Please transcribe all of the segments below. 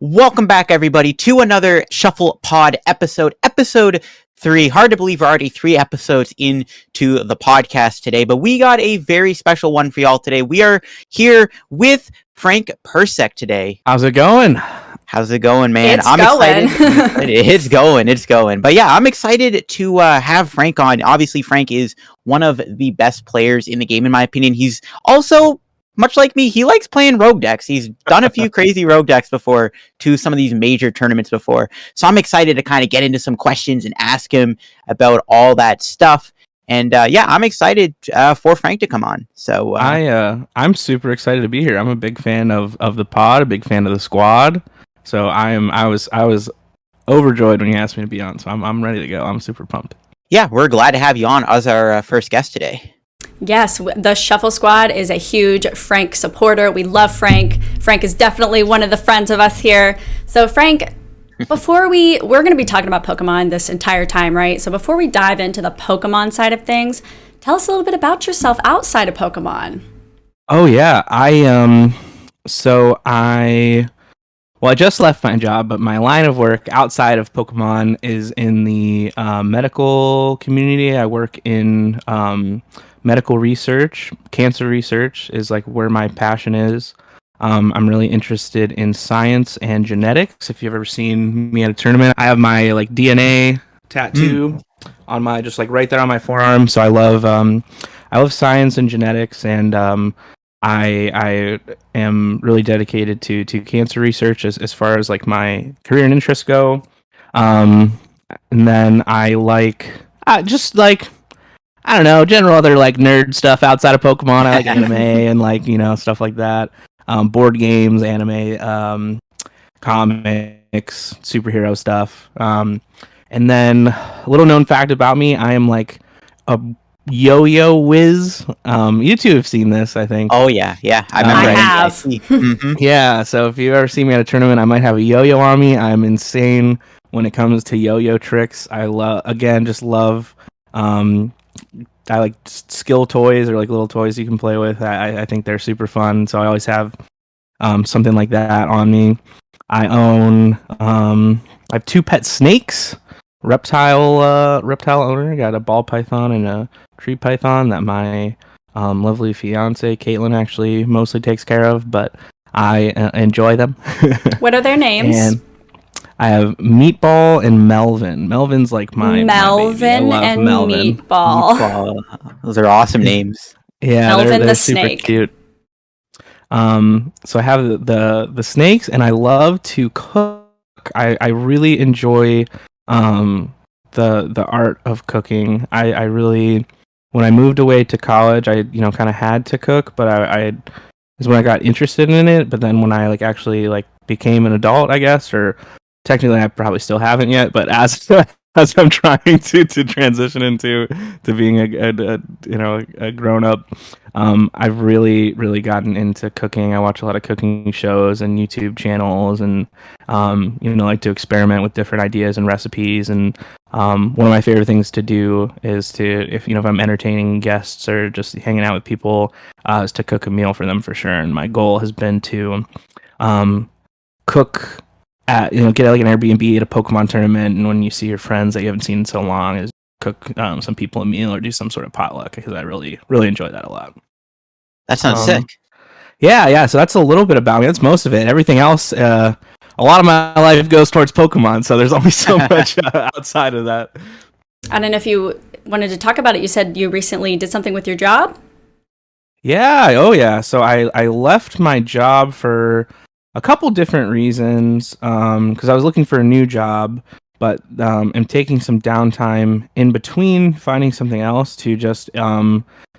Welcome back, everybody, to another Shuffle Pod episode 3. Hard to believe we're already 3 episodes into the podcast today, but we got a very special one for y'all today. We are here with Frank Percic today. How's it going? How's it going, man? I'm excited. It's going. But yeah, I'm excited to have Frank on. Obviously, Frank is one of the best players in the game, in my opinion. He's also, much like me, he likes playing rogue decks. He's done a few crazy rogue decks before to some of these major tournaments before. So I'm excited to kind of get into some questions and ask him about all that stuff. And yeah, I'm excited for Frank to come on. So I'm super excited to be here. I'm a big fan of the pod, a big fan of the squad. So I was overjoyed when you asked me to be on. So I'm ready to go. I'm super pumped. Yeah, we're glad to have you on as our first guest today. Yes, the Shuffle Squad is a huge Frank supporter. We love Frank. Frank is definitely one of the friends of us here. So Frank, we're going to be talking about Pokemon this entire time, right? So before we dive into the Pokemon side of things, tell us a little bit about yourself outside of Pokemon. Oh yeah, I just left my job, but my line of work outside of Pokemon is in the medical community. I work in medical research. Cancer research is like where my passion is. I'm really interested in science and genetics. If you've ever seen me at a tournament, I have my like DNA tattoo on my, just like right there on my forearm. So I love science and genetics, and I am really dedicated to cancer research as far as like my career and interests go. And then I like just like, I don't know, general other like nerd stuff outside of Pokemon. I like anime and like, stuff like that. Board games, anime, comics, superhero stuff. And then a little known fact about me, I am like a yo-yo whiz. You two have seen this, I think. Oh yeah. I remember. I have. Mm-hmm. Yeah, so if you ever see me at a tournament, I might have a yo-yo on me. I'm insane when it comes to yo-yo tricks. I love I like skill toys, or like little toys you can play with. I think they're super fun, so I always have something like that on me. I have 2 pet snakes. Reptile owner. Got a ball python and a tree python that my lovely fiance Caitlin actually mostly takes care of, but I enjoy them. What are their names? And I have Meatball and Melvin. Melvin's like my Melvin and Melvin. Meatball. Those are awesome names. Yeah, Melvin they're the super snake. cute. So I have the snakes, and I love to cook. I really enjoy the art of cooking. I really, when I moved away to college, I kind of had to cook, but I is when I got interested in it. But then when I like actually like became an adult, I guess, or technically I probably still haven't yet, but as I'm trying to transition into being a grown up, I've really gotten into cooking. I watch a lot of cooking shows and YouTube channels, and like to experiment with different ideas and recipes. And one of my favorite things to do is if I'm entertaining guests or just hanging out with people, is to cook a meal for them for sure. And my goal has been to cook at, get like an Airbnb at a Pokemon tournament, and when you see your friends that you haven't seen in so long, is cook some people a meal or do some sort of potluck, because I really enjoy that a lot. That sounds sick. Yeah. So that's a little bit about me. That's most of it. Everything else, a lot of my life goes towards Pokemon, so there's only so much outside of that. I don't know if you wanted to talk about it. You said you recently did something with your job? Yeah. Oh yeah. So I left my job for a couple different reasons, because I was looking for a new job, but am taking some downtime in between finding something else to just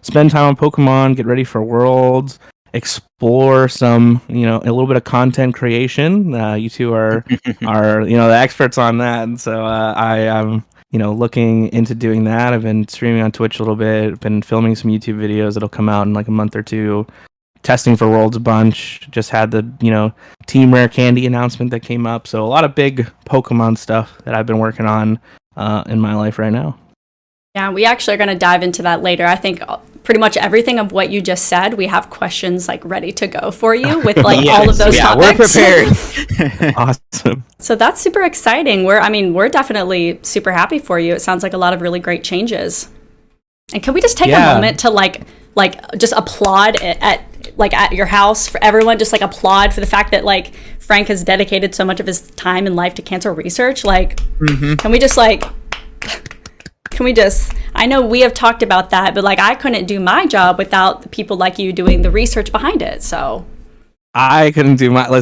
spend time on Pokemon, get ready for Worlds, explore some, a little bit of content creation. You two are the experts on that, and so I am looking into doing that. I've been streaming on Twitch a little bit, been filming some YouTube videos that'll come out in like a month or two. Testing for Worlds a bunch. Just had the Team Rare Candy announcement that came up. So a lot of big Pokemon stuff that I've been working on in my life right now. Yeah, we actually are going to dive into that later. I think pretty much everything of what you just said, we have questions like ready to go for you with like all of those topics. We're prepared. Awesome. So that's super exciting. We're definitely super happy for you. It sounds like a lot of really great changes. And can we just take a moment to like just applaud at your house for everyone, just like applaud for the fact that like Frank has dedicated so much of his time and life to cancer research. Like, can we just, I know we have talked about that, but like I couldn't do my job without the people like you doing the research behind it. So I couldn't do the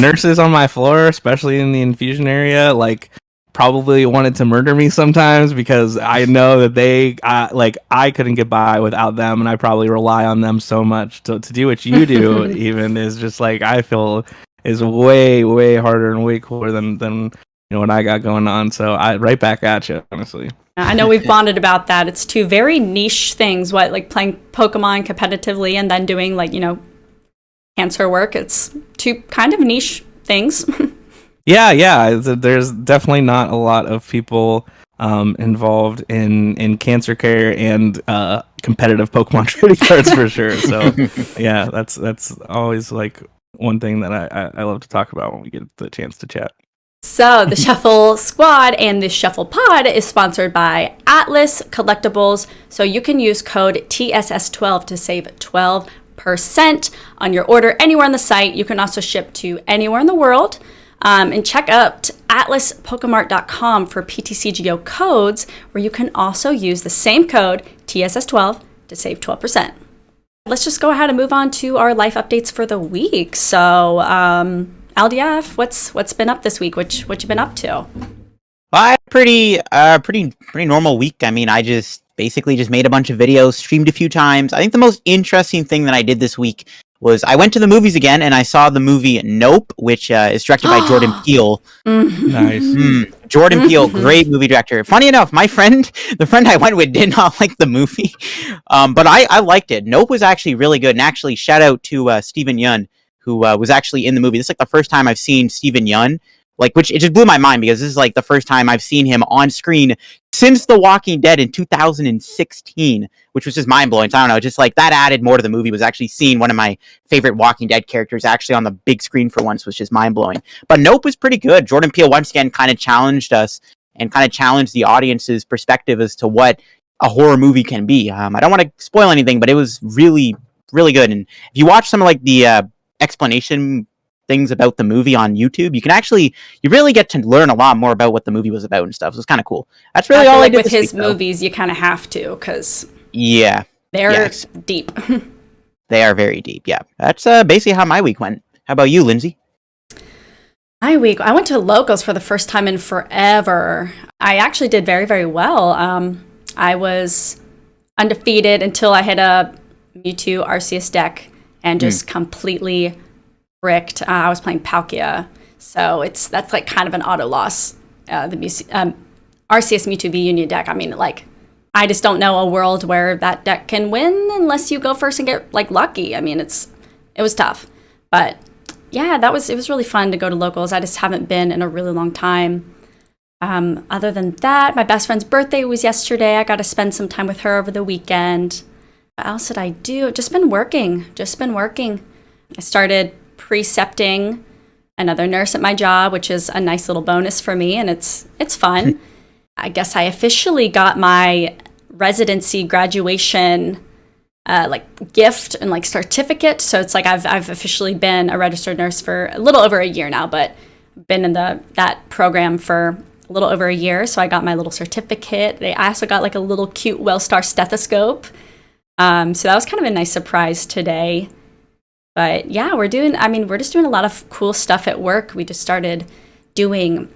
nurses on my floor, especially in the infusion area, like probably wanted to murder me sometimes because I know that I couldn't get by without them, and I probably rely on them so much to do what you do. Even is just like I feel is way, way harder and way cooler than what I got going on. So right back at you, honestly. I know we've bonded about that. It's two very niche things, like playing Pokemon competitively and then doing cancer work. It's two kind of niche things. Yeah. There's definitely not a lot of people involved in cancer care and competitive Pokemon trading cards for sure. So yeah, that's always like one thing that I love to talk about when we get the chance to chat. So the Shuffle Squad and the Shuffle Pod is sponsored by Atlas Collectibles. So you can use code TSS12 to save 12% on your order anywhere on the site. You can also ship to anywhere in the world. And check out atlaspokemart.com for PTCGO codes, where you can also use the same code TSS12 to save 12%. Let's just go ahead and move on to our life updates for the week. So, LDF, what's been up this week? What you been up to? Well, I had a pretty normal week. I mean, I just basically just made a bunch of videos, streamed a few times. I think the most interesting thing that I did this week was I went to the movies again, and I saw the movie Nope, which is directed by Jordan Peele. Nice. Jordan Peele, great movie director. Funny enough, the friend I went with did not like the movie, but I liked it. Nope was actually really good, and actually shout out to Steven Yeun, who was actually in the movie. This is like the first time I've seen Steven Yeun, which it just blew my mind because this is like the first time I've seen him on screen since The Walking Dead in 2016, which was just mind-blowing. So I don't know, just like that added more to the movie, was actually seeing one of my favorite Walking Dead characters actually on the big screen for once was just mind-blowing. But Nope was pretty good. Jordan Peele once again kind of challenged us and kind of challenged the audience's perspective as to what a horror movie can be. I don't want to spoil anything, but it was really, really good. And if you watch some of like the explanation things about the movie on YouTube, you really get to learn a lot more about what the movie was about and stuff. So it's kind of cool. That's really all I did with his week, movies. You kind of have to, because they're deep. They are very deep. Yeah, that's basically how my week went. How about you, Lindsay? My week, I went to locals for the first time in forever. I actually did very, very well. I was undefeated until I hit a Mewtwo Arceus deck and just completely bricked. I was playing Palkia, so that's like kind of an auto loss. The Arceus Mewtwo V Union deck. I mean, like, I just don't know a world where that deck can win unless you go first and get like lucky. I mean, it was tough, but yeah, it was really fun to go to locals. I just haven't been in a really long time. Other than that, my best friend's birthday was yesterday. I got to spend some time with her over the weekend. What else did I do? Just been working. I started precepting another nurse at my job, which is a nice little bonus for me, and it's fun. I guess I officially got my residency graduation gift and certificate. So it's like I've officially been a registered nurse for a little over a year now, but been in that program for a little over a year. So I got my little certificate. I also got like a little cute WellStar stethoscope. So that was kind of a nice surprise today. But yeah, we're just doing a lot of cool stuff at work. We just started doing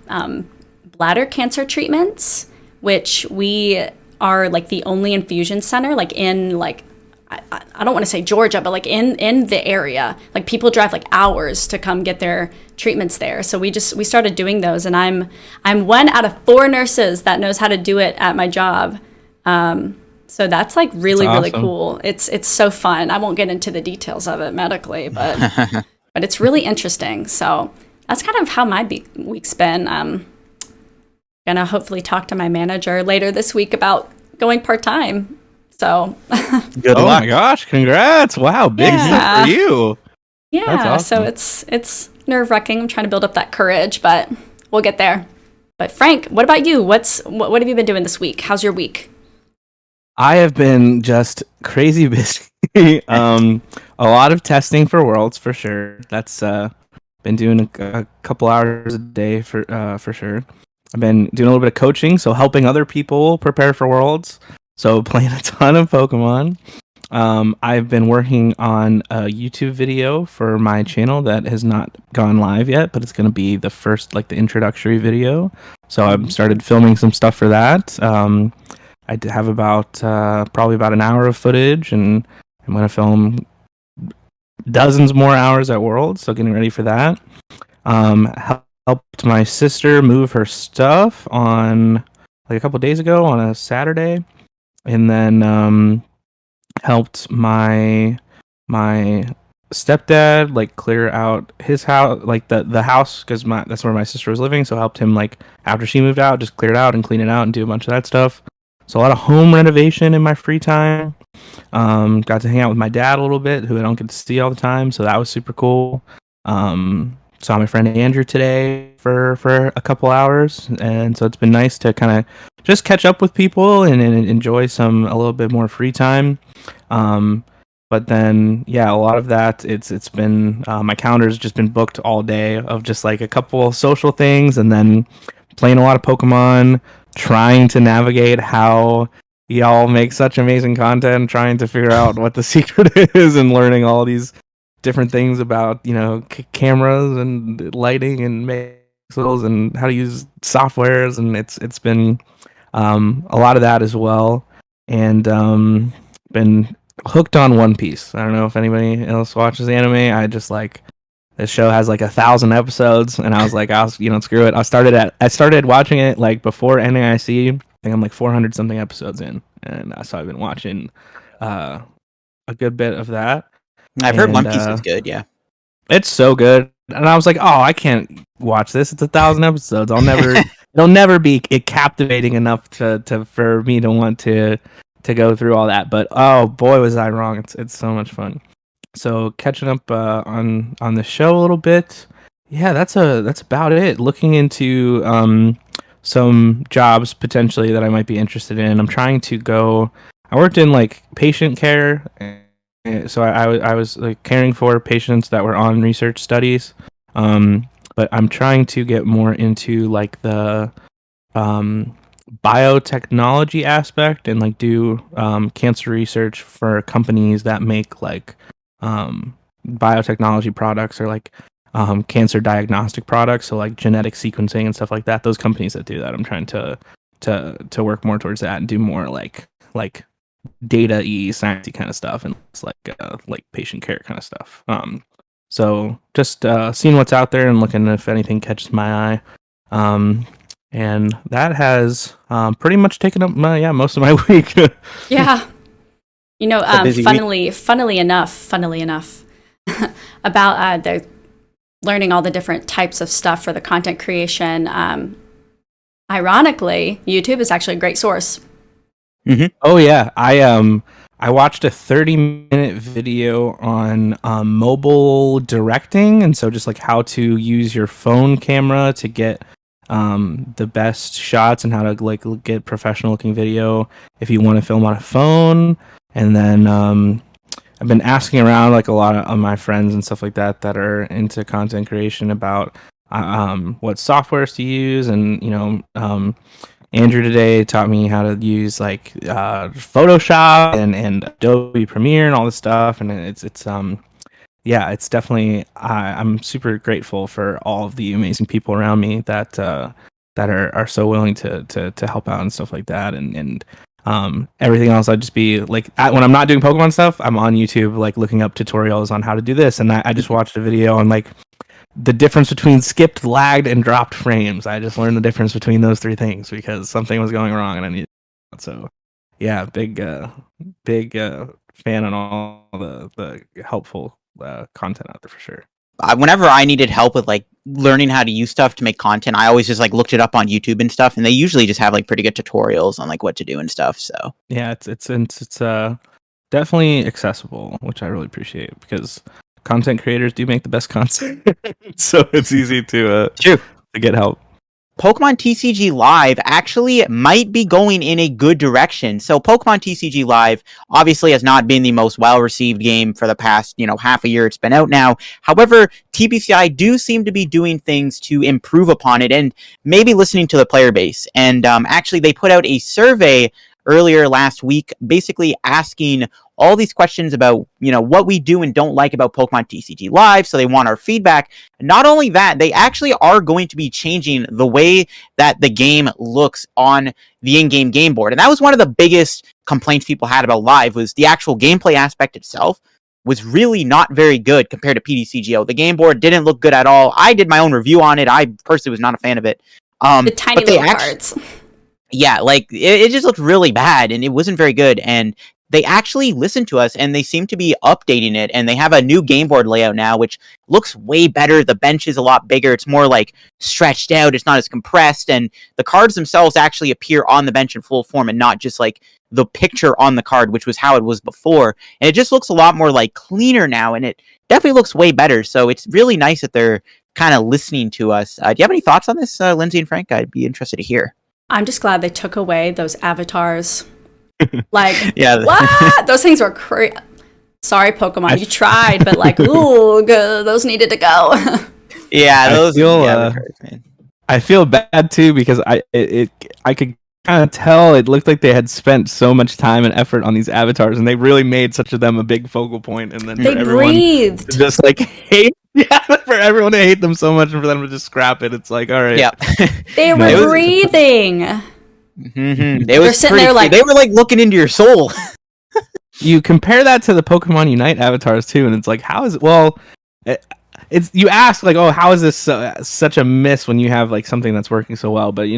bladder cancer treatments, which we are like the only infusion center in I don't want to say Georgia, but like in the area. Like people drive like hours to come get their treatments there. So we started doing those, and I'm one out of 4 nurses that knows how to do it at my job. So that's like really, really cool. It's so fun. I won't get into the details of it medically, but but it's really interesting. So that's kind of how my week's been. gonna hopefully talk to my manager later this week about going part-time. So Good Oh luck. my gosh, congrats. Wow, big Yeah. stuff for you. yeah, awesome. so it's nerve-wracking. I'm trying to build up that courage, but we'll get there. But Frank, what about you? What have you been doing this week? How's your week? I have been just crazy busy. A lot of testing for Worlds for sure. That's been doing a couple hours a day for sure. I've been doing a little bit of coaching, so helping other people prepare for Worlds. So playing a ton of Pokemon. I've been working on a YouTube video for my channel that has not gone live yet, but it's going to be the first, like the introductory video. So I've started filming some stuff for that. I have about probably about an hour of footage, and I'm going to film dozens more hours at Worlds, so getting ready for that. Helped my sister move her stuff on like a couple days ago on a Saturday, and then helped my stepdad like clear out his house, like the house, because that's where my sister was living. So helped him like after she moved out, just clear it out and clean it out and do a bunch of that stuff. So a lot of home renovation in my free time. Got to hang out with my dad a little bit, who I don't get to see all the time, so that was super cool. Saw my friend Andrew today for a couple hours, and so it's been nice to kind of just catch up with people and enjoy a little bit more free time. But then, yeah, a lot of that, it's been, my calendar's just been booked all day of just like a couple social things, and then playing a lot of Pokemon, trying to navigate how y'all make such amazing content, trying to figure out what the secret is, and learning all these different things about, cameras and lighting and pixels and how to use softwares, and it's been a lot of that as well. And been hooked on One Piece. I don't know if anybody else watches anime. I just like, this show has like 1,000 episodes, and I was like, screw it. I started watching it like before NAIC. I think I'm like 400 something episodes in, and so I've been watching a good bit of that. I've heard One Piece is good. Yeah, it's so good, and I was like, oh, I can't watch this. It's 1,000 episodes. It'll never be captivating enough for me to want to go through all that. But oh boy, was I wrong. It's so much fun. So catching up on the show a little bit. Yeah, that's about it. Looking into some jobs potentially that I might be interested in. I'm trying to go. I worked in like patient care, so I was like caring for patients that were on research studies. But I'm trying to get more into like the biotechnology aspect, and like do cancer research for companies that make like biotechnology products, or like cancer diagnostic products, so like genetic sequencing and stuff like that. Those companies that do that, I'm trying to work more towards that and do more like data-y, sciencey kind of stuff, and it's like patient care kind of stuff. So just seeing what's out there and looking if anything catches my eye. And that has pretty much taken up most of my week. Yeah. Funnily enough, about the learning all the different types of stuff for the content creation. Ironically, YouTube is actually a great source. Mm-hmm. Oh yeah, I watched a 30-minute video on mobile directing, and so just like how to use your phone camera to get the best shots, and how to like get professional looking video if you want to film on a phone. And then I've been asking around like a lot of my friends and stuff like that are into content creation about what softwares to use, and Andrew today taught me how to use like Photoshop and Adobe Premiere and all this stuff, and it's definitely, I'm super grateful for all of the amazing people around me that are so willing to help out and stuff like that, and everything else. I'd just be like, when I'm not doing Pokemon stuff, I'm on YouTube like looking up tutorials on how to do this, and I just watched a video on like the difference between skipped, lagged, and dropped frames. I just learned the difference between those three things because something was going wrong, and I needed. So, yeah, big fan on all the helpful content out there for sure. Whenever I needed help with like learning how to use stuff to make content, I always just like looked it up on YouTube and stuff, and they usually just have like pretty good tutorials on like what to do and stuff. So Yeah, it's definitely accessible, which I really appreciate because content creators do make the best content, so it's easy to get help. Pokemon TCG Live actually might be going in a good direction. So Pokemon TCG Live obviously has not been the most well-received game for the past, half a year it's been out now. However, TBCI do seem to be doing things to improve upon it and maybe listening to the player base. And actually, they put out a survey earlier last week, basically asking all these questions about, what we do and don't like about Pokemon TCG Live. So they want our feedback. Not only that, they actually are going to be changing the way that the game looks on the in-game game board. And that was one of the biggest complaints people had about Live, was the actual gameplay aspect itself was really not very good compared to PTCGO. The game board didn't look good at all. I did my own review on it. I personally was not a fan of it. The tiny little cards. Yeah, like it just looked really bad and it wasn't very good. And they actually listened to us and they seem to be updating it. And they have a new game board layout now, which looks way better. The bench is a lot bigger. It's more like stretched out. It's not as compressed. And the cards themselves actually appear on the bench in full form and not just like the picture on the card, which was how it was before. And it just looks a lot more like cleaner now. And it definitely looks way better. So it's really nice that they're kind of listening to us. Do you have any thoughts on this, Lindsay and Frank? I'd be interested to hear. I'm just glad they took away those avatars. Like, yeah, what? Those things were crazy. Sorry, Pokemon, you tried, but like, ooh, those needed to go. Yeah, those. I feel bad too because I could kind of tell it looked like they had spent so much time and effort on these avatars, and they really made such of them a big focal point. And then they breathed, just like hate. Yeah, for everyone to hate them so much and for them to just scrap it, it's like, all right. Yeah, they were breathing. Mm-hmm. They were sitting there like they were like looking into your soul. You compare that to the Pokemon Unite avatars too, and it's like, how is it? Well, it's you ask like, oh, how is this such a miss when you have like something that's working so well? But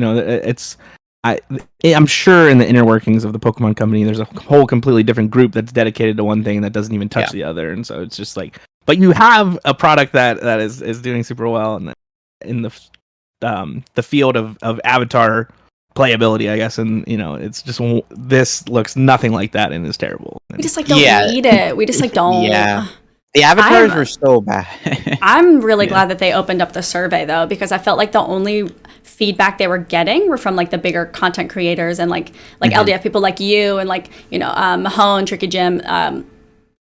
I'm sure in the inner workings of the Pokemon company, there's a whole completely different group that's dedicated to one thing that doesn't even touch the other, and so it's just like. But you have a product that is doing super well in the field of avatar playability, I guess, and it's just this looks nothing like that and is terrible. We just like don't need it. We just like don't. Yeah, the avatars were so bad. I'm really glad that they opened up the survey though, because I felt like the only feedback they were getting were from like the bigger content creators and like LDF people like you and like Mahone, Tricky Jim.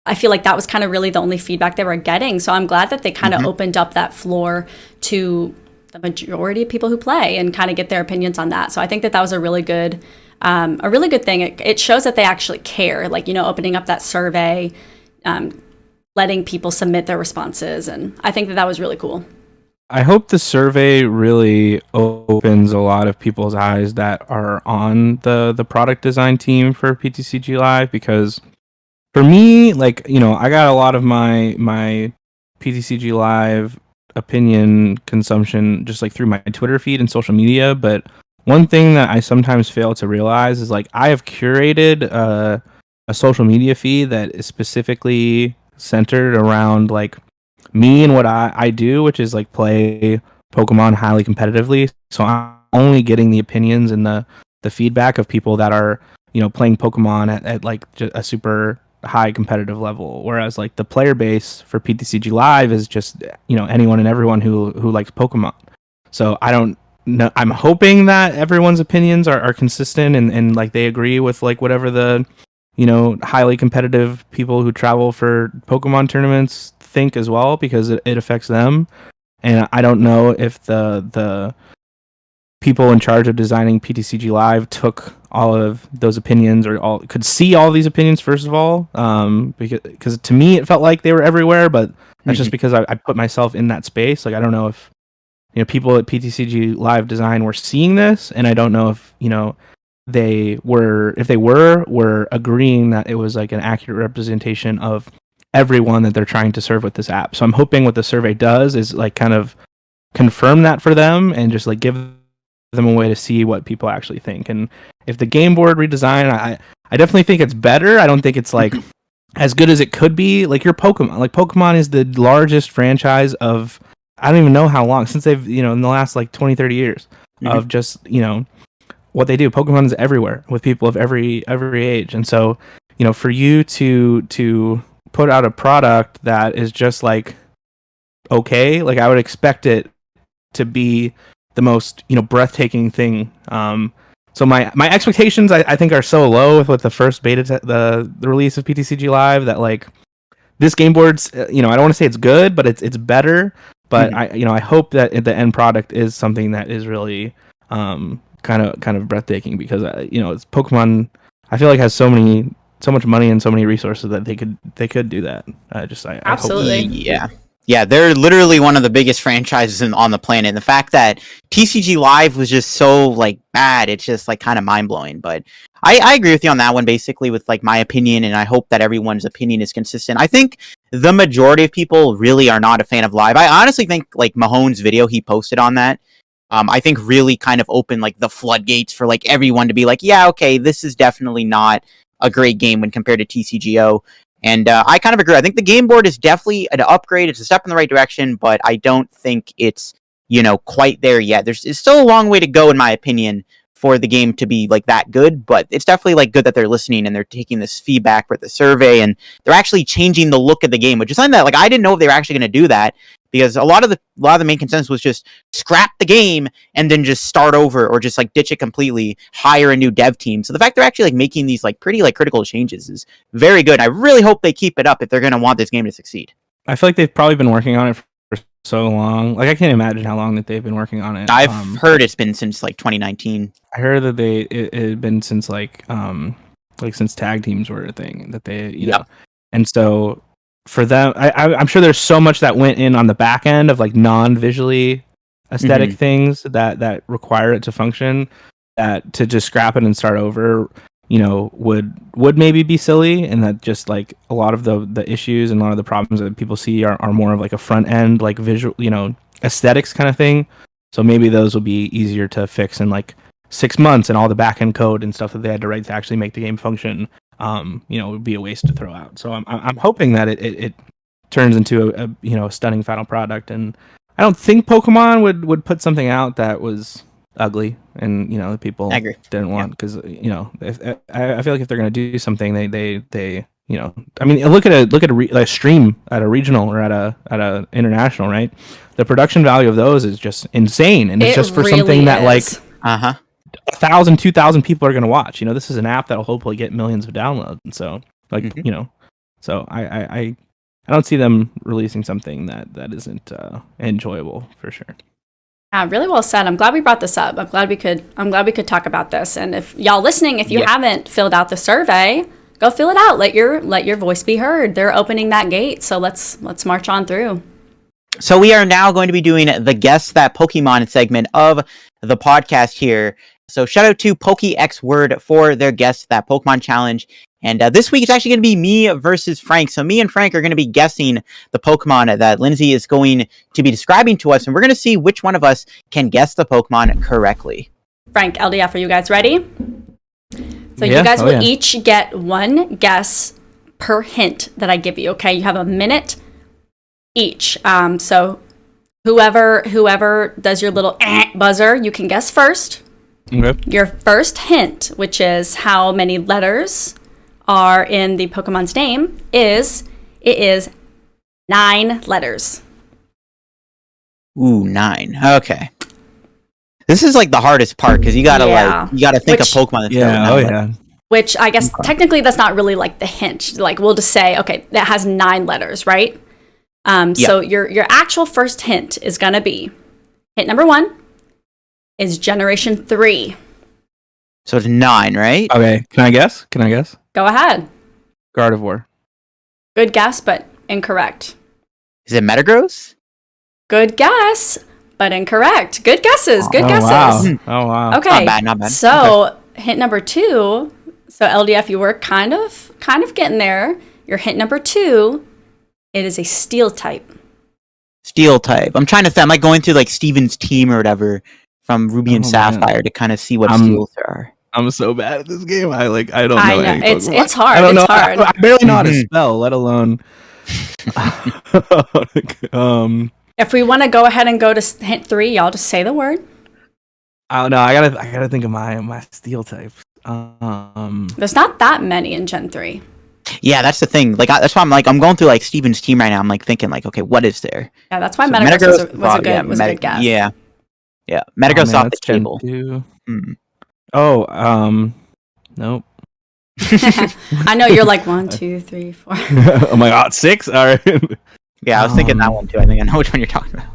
I feel like that was kind of really the only feedback they were getting. So I'm glad that they kind of opened up that floor to the majority of people who play and kind of get their opinions on that. So I think that was a really good thing. It shows that they actually care, like, opening up that survey, letting people submit their responses. And I think that was really cool. I hope the survey really opens a lot of people's eyes that are on the product design team for PTCG Live, because for me, like, I got a lot of my PTCG Live opinion consumption just like through my Twitter feed and social media. But one thing that I sometimes fail to realize is like I have curated a social media feed that is specifically centered around like me and what I do, which is like play Pokemon highly competitively. So I'm only getting the opinions and the feedback of people that are playing Pokemon at like a super high competitive level, whereas like the player base for PTCG Live is just anyone and everyone who likes Pokemon. So I don't know, I'm hoping that everyone's opinions are consistent and like they agree with like whatever the highly competitive people who travel for Pokemon tournaments think as well, because it affects them. And I don't know if the people in charge of designing PTCG Live took all of those opinions or could see all these opinions first of all, because to me it felt like they were everywhere, but that's just because I put myself in that space. Like I don't know if people at PTCG Live Design were seeing this, and I don't know if they were agreeing that it was like an accurate representation of everyone that they're trying to serve with this app. So I'm hoping what the survey does is like kind of confirm that for them and just like give them a way to see what people actually think. And if the game board redesign, I definitely think it's better. I don't think it's like as good as it could be. Like your Pokemon, like Pokemon is the largest franchise of I don't even know how long since they've, in the last like 20, 30 years of just, what they do. Pokemon is everywhere with people of every age. And so, for you to put out a product that is just like, okay, like I would expect it to be the most, breathtaking thing. So my expectations, I think, are so low with the first beta, the release of PTCG Live, that like this game board's, I don't want to say it's good, but it's better. But I hope that the end product is something that is really kind of breathtaking, because it's Pokemon. I feel like has so much money and so many resources that they could do that. Absolutely. I hope. Yeah, they're literally one of the biggest franchises on the planet. And the fact that TCG Live was just so like bad, it's just like kind of mind blowing. But I agree with you on that one, basically, with like my opinion, and I hope that everyone's opinion is consistent. I think the majority of people really are not a fan of Live. I honestly think like Mahone's video he posted on that, I think really kind of opened like the floodgates for like everyone to be like, yeah, okay, this is definitely not a great game when compared to TCGO. And I kind of agree. I think the game board is definitely an upgrade. It's a step in the right direction, but I don't think it's, quite there yet. It's still a long way to go, in my opinion, for the game to be like that good. But it's definitely like good that they're listening and they're taking this feedback with the survey, and they're actually changing the look of the game, which is something that like I didn't know if they were actually going to do that, because a lot of the main consensus was just scrap the game and then just start over, or just like ditch it completely, hire a new dev team. So the fact they're actually like making these like pretty like critical changes is very good. I really hope they keep it up if they're going to want this game to succeed. I feel like they've probably been working on it for so long. Like I can't imagine how long that they've been working on it. I've heard it's been since like 2019. I heard that it had been since like since tag teams were a thing, that they know. And so for them, I'm sure there's so much that went in on the back end of like non-visually aesthetic things that require it to function, that to just scrap it and start over, would maybe be silly, and that just like a lot of the issues and a lot of the problems that people see are more of like a front end, like visual, aesthetics kind of thing. So maybe those will be easier to fix in like 6 months, and all the back end code and stuff that they had to write to actually make the game function, would be a waste to throw out. So I'm hoping that it turns into a stunning final product. And I don't think Pokemon would put something out that was ugly and the people didn't want, because I feel like if they're going to do something, they I mean, look at a stream at a regional or at a international, right? The production value of those is just insane, and it's just for really something that like 1,000, 2,000 people are going to watch. This is an app that'll hopefully get millions of downloads, and so like so I don't see them releasing something that isn't enjoyable for sure. Really well said. I'm glad we brought this up. I'm glad we could talk about this. And if y'all listening, if you haven't filled out the survey, go fill it out. Let your voice be heard. They're opening that gate, so let's march on through. So we are now going to be doing the Guess That Pokemon segment of the podcast here. So shout out to PokeXWord for their Guess That Pokemon challenge. And this week it's actually going to be me versus Frank. So me and Frank are going to be guessing the Pokemon that Lindsay is going to be describing to us. And we're going to see which one of us can guess the Pokemon correctly. Frank, LDF, are you guys ready? So you guys will each get one guess per hint that I give you, okay? You have a minute each. So whoever does your little buzzer, you can guess first. Okay. Your first hint, which is how many letters are in the Pokemon's name, is 9 letters. Ooh, 9. Okay. This is like the hardest part, because you gotta think of Pokemon. Which I guess technically that's not really like the hint. Like we'll just say, okay, that has 9 letters, right? So your actual first hint is gonna be hint number 1 is Generation 3. So it's 9, right? Okay. Can I guess? Go ahead. Gardevoir. Good guess, but incorrect. Is it Metagross? Good guess, but incorrect. Good guesses. Good guesses. Wow. Oh wow. Okay. Not bad. So hint number 2. So LDF, you were kind of getting there. Your hint number 2. It is a Steel type. Steel type. I'm trying to think. I'm like going through like Steven's team or whatever from Ruby and Sapphire to kind of see what steels there are. I'm so bad at this game. I don't know. It's hard. I don't know. It's hard. I barely know how to spell, let alone. If we want to go ahead and go to hint 3, y'all just say the word. Oh no, I gotta think of my steel types. There's not that many in Gen 3. Yeah, that's the thing. Like, that's why I'm going through like Steven's team right now. I'm like thinking like, okay, what is there? Yeah, that's why So Metagross was a good guess. Yeah, Metagross off the table. Oh, nope. I know you're like 1, 2, 3, 4. Oh my god, 6. All right. Yeah, I was thinking that one too. I think I know which one you're talking about.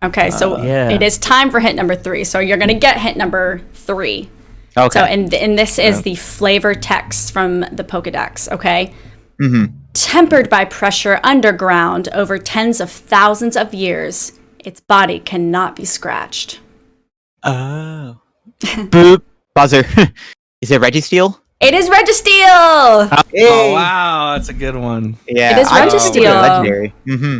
Okay, so it is time for hint number 3. So you're gonna get hint number 3. Okay. So and this is the flavor text from the Pokedex. Okay. Mm-hmm. Tempered by pressure underground over tens of thousands of years, its body cannot be scratched. Oh. Boop. Buzzer. Is it Registeel? It is Registeel! Oh wow, that's a good one. It Yeah. is Registeel. Legendary. Mm-hmm.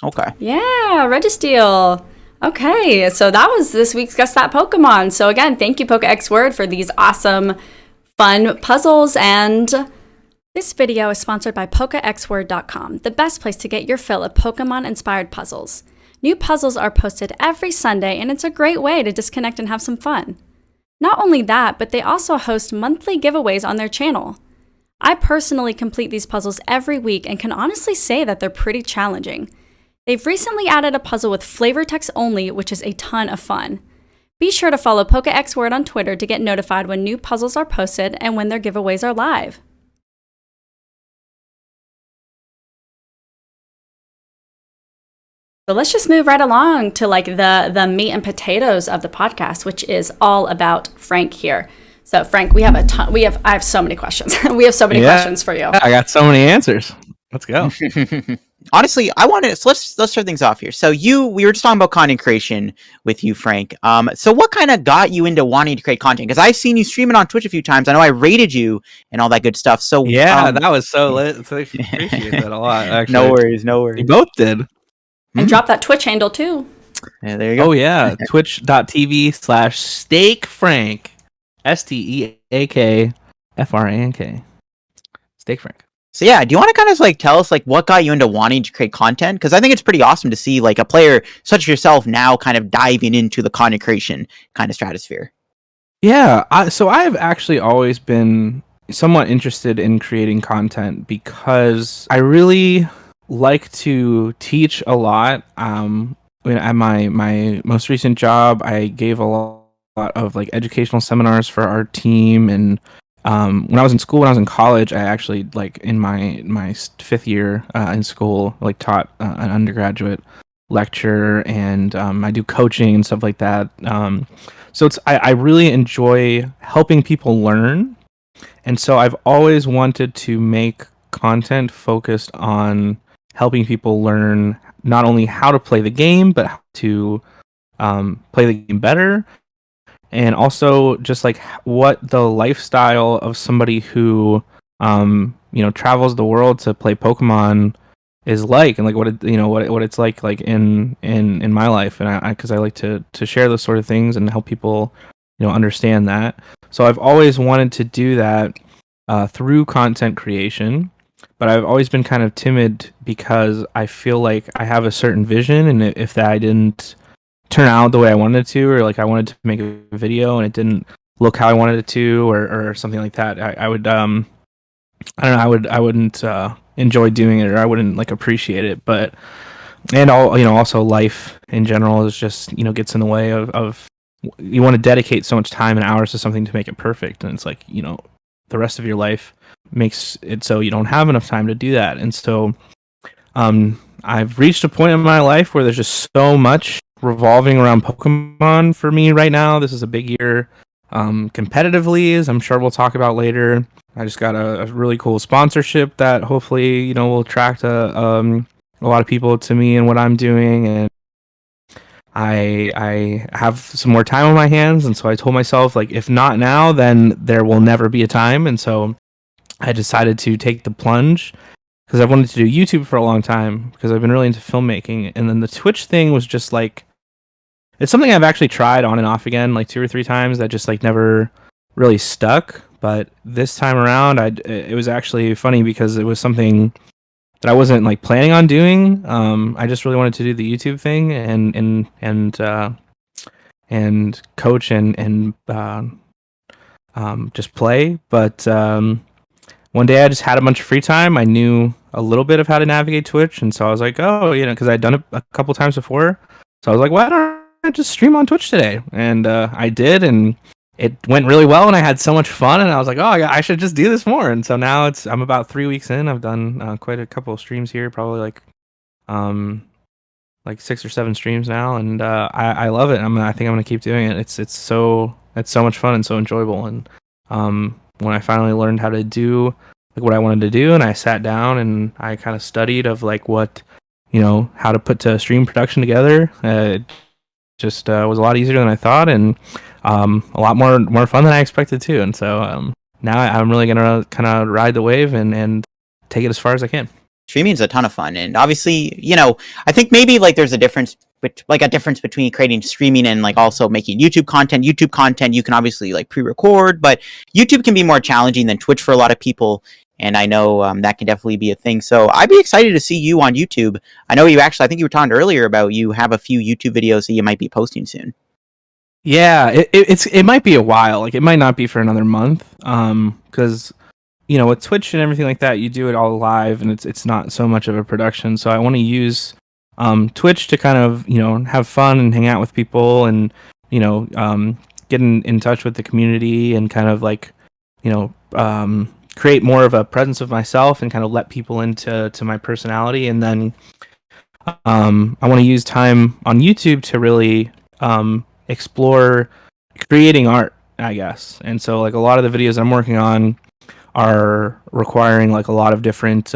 Okay. Yeah, Registeel. Okay, so that was this week's Guess That Pokemon. So again, thank you, Pokex Word, for these awesome, fun puzzles. And this video is sponsored by PokeXWord.com, the best place to get your fill of Pokemon-inspired puzzles. New puzzles are posted every Sunday, and it's a great way to disconnect and have some fun. Not only that, but they also host monthly giveaways on their channel. I personally complete these puzzles every week and can honestly say that they're pretty challenging. They've recently added a puzzle with flavor text only, which is a ton of fun. Be sure to follow Pokex Word on Twitter to get notified when new puzzles are posted and when their giveaways are live. So let's just move right along to like the meat and potatoes of the podcast, which is all about Frank here. So Frank, I have so many questions. We have so many questions for you. I got so many answers. Let's go. Honestly, so let's start things off here. So we were just talking about content creation with you, Frank. So what kind of got you into wanting to create content? Because I've seen you streaming on Twitch a few times. I know I rated you and all that good stuff. So that was so lit. So I appreciate that a lot. Actually, no worries. We both did. And drop that Twitch handle too. Yeah, there you go. Oh yeah, twitch.tv/SteakFrank. SteakFrank. Steak Frank. So yeah, do you want to kind of like tell us like what got you into wanting to create content? Because I think it's pretty awesome to see like a player such as yourself now kind of diving into the content creation kind of stratosphere. Yeah, so I've actually always been somewhat interested in creating content because I really like to teach a lot. At my most recent job, I gave a lot of like educational seminars for our team, and when I was in in college, I actually like in my 5th year in school like taught an undergraduate lecture, and I do coaching and stuff like that. So I really enjoy helping people learn, and so I've always wanted to make content focused on helping people learn not only how to play the game, but how to play the game better. And also just like what the lifestyle of somebody who, travels the world to play Pokemon is like, and like what it's like in my life. And because I like to share those sort of things and help people, understand that. So I've always wanted to do that through content creation. But I've always been kind of timid because I feel like I have a certain vision, and if that I didn't turn out the way I wanted it to, or like I wanted to make a video and it didn't look how I wanted it to, or something like that, I would I wouldn't enjoy doing it, or I wouldn't like appreciate it. But also life in general is just gets in the way of you want to dedicate so much time and hours to something to make it perfect, and it's like the rest of your life makes it so you don't have enough time to do that. And so I've reached a point in my life where there's just so much revolving around Pokemon for me right now. This is a big year competitively, as I'm sure we'll talk about later. I just got a really cool sponsorship that hopefully will attract a lot of people to me and what I'm doing, and I have some more time on my hands. And so I told myself, like, if not now, then there will never be a time. And so I decided to take the plunge because I've wanted to do YouTube for a long time because I've been really into filmmaking. And then the Twitch thing was just like, it's something I've actually tried on and off again, like 2 or 3 times that just like never really stuck. But this time around, it was actually funny because it was something that I wasn't like planning on doing. I just really wanted to do the YouTube thing and coach and just play. But one day I just had a bunch of free time. I knew a little bit of how to navigate Twitch, and so I was like, oh, because I'd done it a couple times before. So I was like, why don't I just stream on Twitch today? And I did, and it went really well, and I had so much fun, and I was like, oh, I should just do this more. And so now I'm about 3 weeks in. I've done quite a couple of streams here, probably like 6 or 7 streams now, and I love it. I think I'm gonna keep doing it. It's so much fun and so enjoyable. And when I finally learned how to do like what I wanted to do, and I sat down and I kind of studied of like what how to put a stream production together, it just was a lot easier than I thought, and a lot more fun than I expected too. And so now I'm really gonna kind of ride the wave and take it as far as I can. Streaming is a ton of fun, and obviously, I think maybe like there's a difference between creating streaming and like also making YouTube content. YouTube content you can obviously like pre-record, but YouTube can be more challenging than Twitch for a lot of people, and I know that can definitely be a thing. So I'd be excited to see you on YouTube. I know I think you were talking earlier about you have a few YouTube videos that you might be posting soon. Yeah, it might be a while. Like it might not be for another month, because with Twitch and everything like that, you do it all live, and it's not so much of a production. So I want to use Twitch to kind of have fun and hang out with people, and get in touch with the community, and kind of like create more of a presence of myself, and kind of let people into my personality. And then I want to use time on YouTube to really explore creating art, I guess. And so like a lot of the videos I'm working on are requiring like a lot of different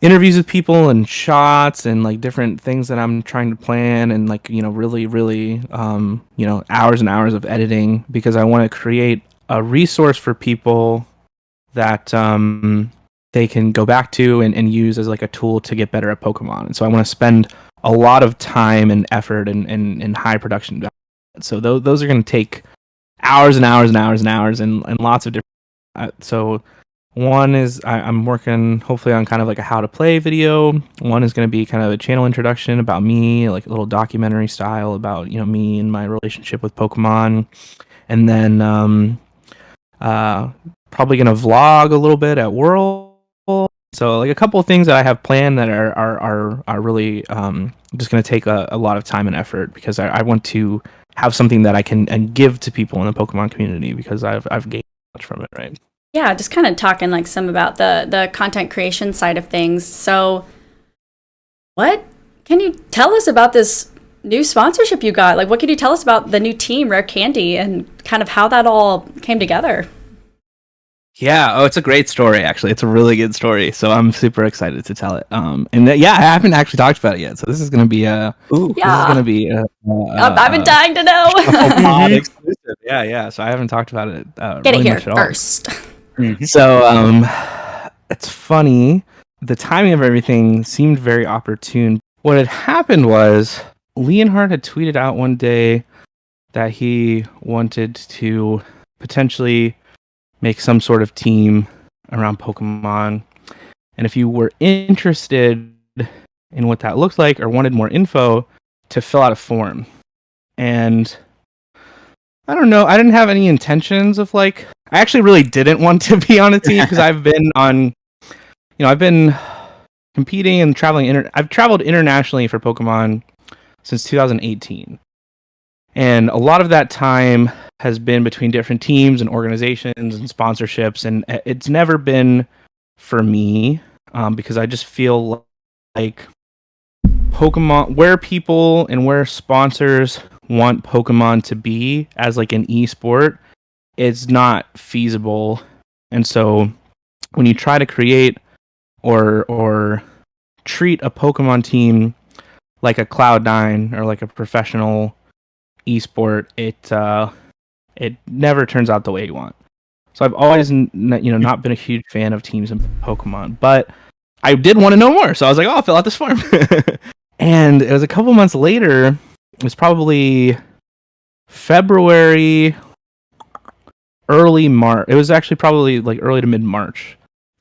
interviews with people and shots and like different things that I'm trying to plan, and like really hours and hours of editing, because I want to create a resource for people that they can go back to and use as like a tool to get better at Pokemon. And so I want to spend a lot of time and effort and high production. So those are going to take hours and hours and hours and hours and lots of different. So one is I'm working hopefully on kind of like a how to play video. One is going to be kind of a channel introduction about me, like a little documentary style about me and my relationship with Pokemon. And then probably going to vlog a little bit at World. So like a couple of things that I have planned that are really just going to take a lot of time and effort, because I want to have something that I can give to people in the Pokemon community, because I've gained much from it, right? Yeah, just kind of talking like some about the content creation side of things. So what can you tell us about this new sponsorship you got? Like, what can you tell us about the new team, Rare Candy, and kind of how that all came together? Yeah, it's a great story, actually. It's a really good story, so I'm super excited to tell it. I haven't actually talked about it yet, so this is going to be I've been dying to know. Pod exclusive. Yeah. So I haven't talked about it. Get really it here much at first. So it's funny. The timing of everything seemed very opportune. What had happened was Leonhart had tweeted out one day that he wanted to potentially make some sort of team around Pokemon. And if you were interested in what that looked like or wanted more info, to fill out a form. And I don't know, I didn't have any intentions of like, I actually really didn't want to be on a team, because I've been competing and traveling. I've traveled internationally for Pokemon since 2018. And a lot of that time has been between different teams and organizations and sponsorships, and it's never been for me, because I just feel like Pokemon, where people and where sponsors want Pokemon to be as like an esport, it's not feasible. And so when you try to create or treat a Pokemon team like a Cloud9 or like a professional esport, it never turns out the way you want. So I've always not been a huge fan of teams in Pokemon, but I did want to know more, so I was like, I'll fill out this form. And it was a couple months later, it was probably February, early March. It was actually probably like early to mid-March.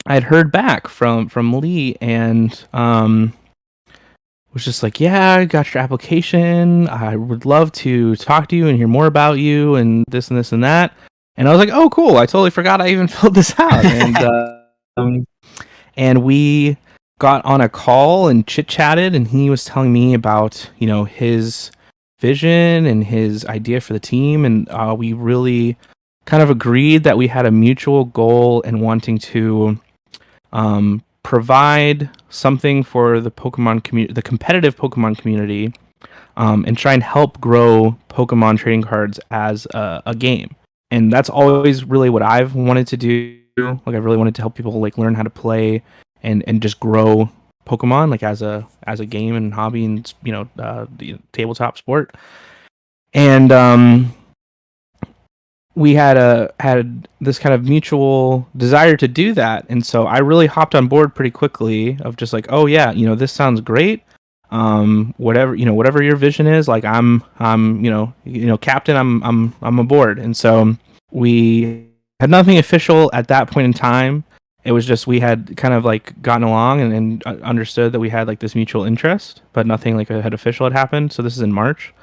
I had heard back from Lee, and was just like, yeah, I got your application. I would love to talk to you and hear more about you and this and this and that. And I was like, oh, cool. I totally forgot I even filled this out. And we got on a call and chit chatted, and he was telling me about, his vision and his idea for the team. And we really kind of agreed that we had a mutual goal in wanting to provide something for the Pokemon community, the competitive Pokemon community, and try and help grow Pokemon trading cards as a game. And that's always really what I've wanted to do. Like, I really wanted to help people like learn how to play and just grow Pokemon like as a game and hobby and the tabletop sport. And we had this kind of mutual desire to do that, and so I really hopped on board pretty quickly of just like, oh yeah, this sounds great. Whatever your vision is, like I'm captain, I'm aboard. And so we had nothing official at that point in time. It was just we had kind of like gotten along and understood that we had like this mutual interest, but nothing like had official had happened. So this is in March.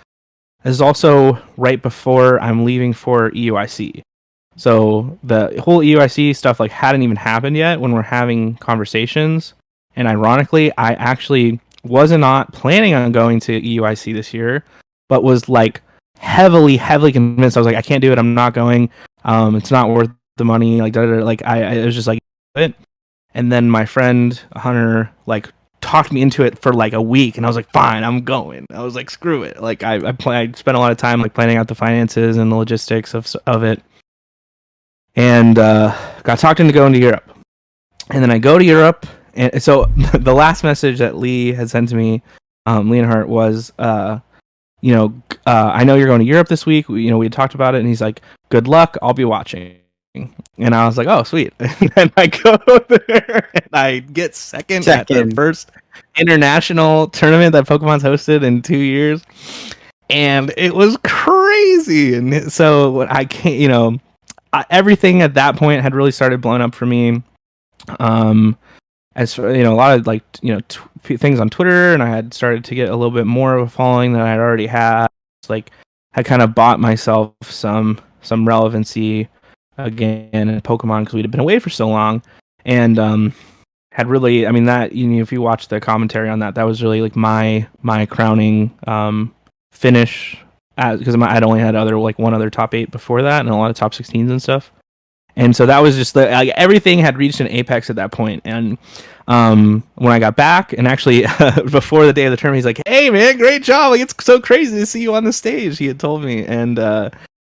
This is also right before I'm leaving for EUIC. So the whole EUIC stuff like hadn't even happened yet when we're having conversations. And ironically, I actually was not planning on going to EUIC this year, but was like heavily convinced. I was like, I can't do it. I'm not going. It's not worth the money. Like, like I was just like, it. And then my friend Hunter like talked me into it for like a week, and I was like, fine, I'm going. I was like, screw it. Like I spent a lot of time like planning out the finances and the logistics of it, and got talked into going to Europe. And then I go to Europe, and so the last message that Lee had sent to me, Leonhart, was I know you're going to Europe this week. We had talked about it, and he's like, good luck, I'll be watching. And I was like, oh, sweet. And then I go there and I get second at the first international tournament that Pokemon's hosted in 2 years. And it was crazy. And so I can't, everything at that point had really started blowing up for me. As for, a lot of like, things on Twitter, and I had started to get a little bit more of a following than I'd already had. Like, I kind of bought myself some relevancy again in Pokemon because we'd been away for so long, and had really, that, if you watch the commentary on that was really like my crowning finish, because I'd only had one other top 8 before that, and a lot of top 16s and stuff. And so that was just like everything had reached an apex at that point. And when I got back, and actually before the day of the tournament, he's like, "Hey man, great job! Like, it's so crazy to see you on the stage." He had told me, and I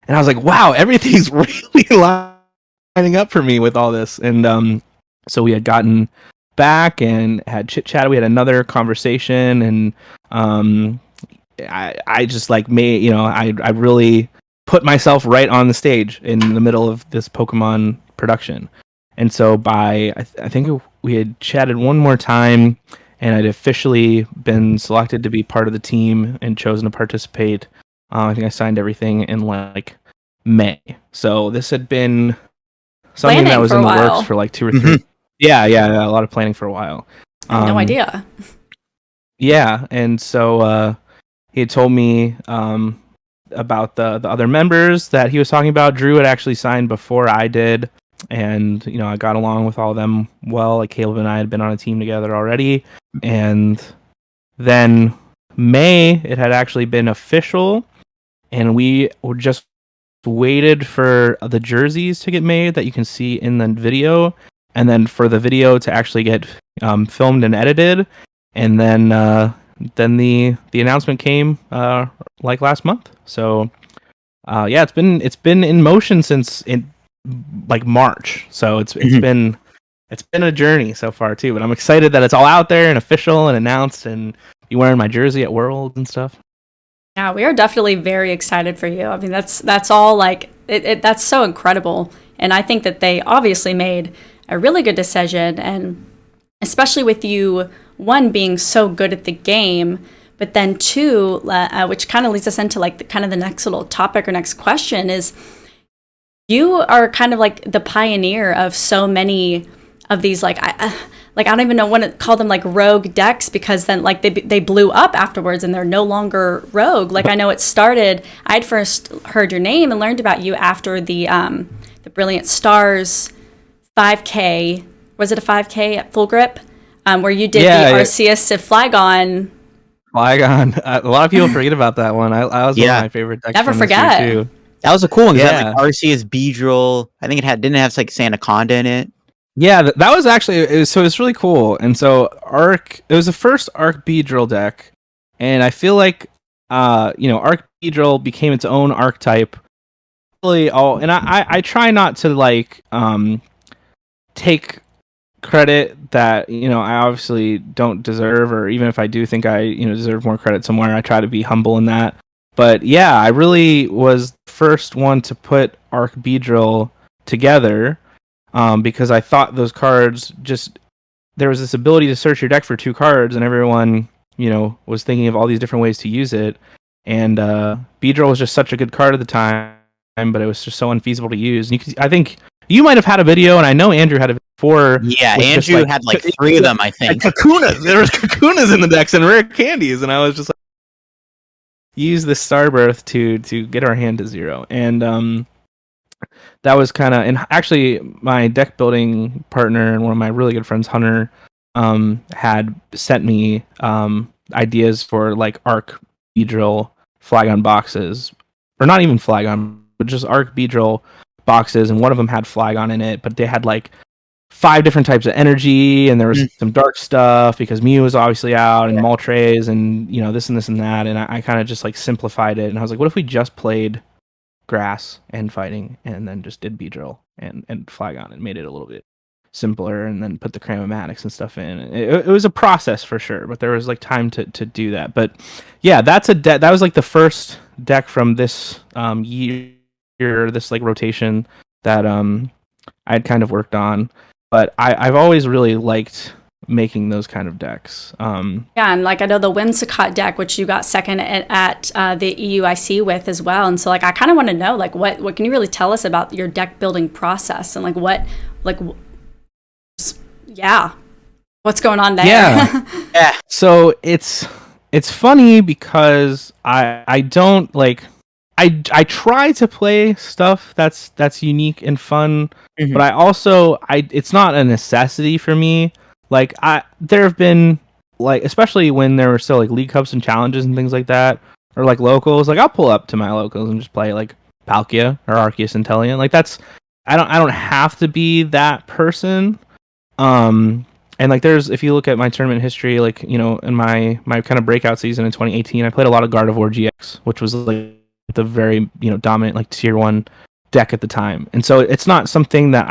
was like, "Wow, everything's really lining up for me with all this." And so we had gotten back and had chit chat. We had another conversation, and I just like made I really put myself right on the stage in the middle of this Pokemon production. And so I think we had chatted one more time, and I'd officially been selected to be part of the team and chosen to participate. I think I signed everything in like May. So this had been something that was in the works for like 2 or 3. Mm-hmm. Yeah, a lot of planning for a while. I had no idea. Yeah, and so he had told me about the other members that he was talking about. Drew had actually signed before I did, and I got along with all of them well. Like, Caleb and I had been on a team together already, and then May it had actually been official, and we were just waited for the jerseys to get made that you can see in the video, and then for the video to actually get filmed and edited, and then the announcement came like last month. So yeah, it's been in motion since like March. So it's been a journey so far too. But I'm excited that it's all out there and official and announced, and you wearing my jersey at Worlds and stuff. Yeah, we are definitely very excited for you. I mean, that's all like that's so incredible, and I think that they obviously made a really good decision, and especially with you, one, being so good at the game, but then two, which kind of leads us into like the next little topic or next question, is you are kind of like the pioneer of so many of these like I don't even know when to call them, like rogue decks, because then like they blew up afterwards and they're no longer rogue. Like I know it started. I'd first heard your name and learned about you after the Brilliant Stars 5K. Was it a 5K at Full Grip? Where you did the Arceus to Flygon. Flygon. A lot of people forget about that one. I was one of my favorite decks. Never forget. Too. That was a cool one. Yeah, like Arceus Beedrill. I think didn't it have like Sandaconda in it. Yeah, that was actually it's really cool. And so it was the first Arc Beedrill deck, and I feel like Arc Beedrill became its own archetype. Really, and I try not to like take credit that I obviously don't deserve, or even if I do think I deserve more credit somewhere, I try to be humble in that. But yeah, I really was the first one to put Arc Beedrill together. Because I thought those cards there was this ability to search your deck for 2 cards, and everyone, was thinking of all these different ways to use it. And Beedrill was just such a good card at the time, but it was just so unfeasible to use. And I think you might have had a video, and I know Andrew had a video before. Yeah, Andrew had like 3 of them, I think. Kakunas. There was Kakunas in the decks and rare candies, and I was just like, use the Starbirth to get our hand to 0. And that was kind of, and actually my deck building partner and one of my really good friends, Hunter, had sent me ideas for like Arc Beedrill Flygon boxes, or not even Flygon, but just Arc Beedrill boxes, and one of them had Flygon in it, but they had like 5 different types of energy, and there was some dark stuff because Mew was obviously out, and Moltres, and this and this and that, and I kind of just like simplified it, and I was like, what if we just played grass and fighting, and then just did Beedrill and Flygon and made it a little bit simpler, and then put the Cramomatics and stuff in. It was a process for sure, but there was like time to do that. But yeah, that's that was like the first deck from this year, this like rotation that I'd kind of worked on. But I've always really liked making those kind of decks. Yeah, and like I know the Whimsicott deck, which you got second at the EUIC with as well, and so like I kind of want to know like what can you really tell us about your deck building process, and what's going on there? Yeah. So it's funny because I don't like I try to play stuff that's unique and fun, but I also it's not a necessity for me. Like there have been like, especially when there were still like League Cups and challenges and things like that, or like locals, like I'll pull up to my locals and just play like Palkia or Arceus Intellion. Like I don't have to be that person. And like if you look at my tournament history, like in my kind of breakout season in 2018, I played a lot of Gardevoir GX, which was like the very dominant like tier 1 deck at the time. And so it's not something that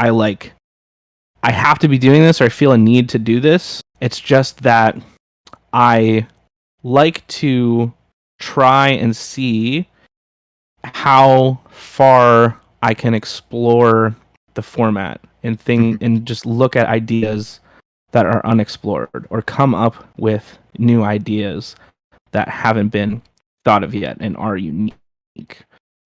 I have to be doing this, or I feel a need to do this. It's just that I like to try and see how far I can explore the format and just look at ideas that are unexplored, or come up with new ideas that haven't been thought of yet and are unique.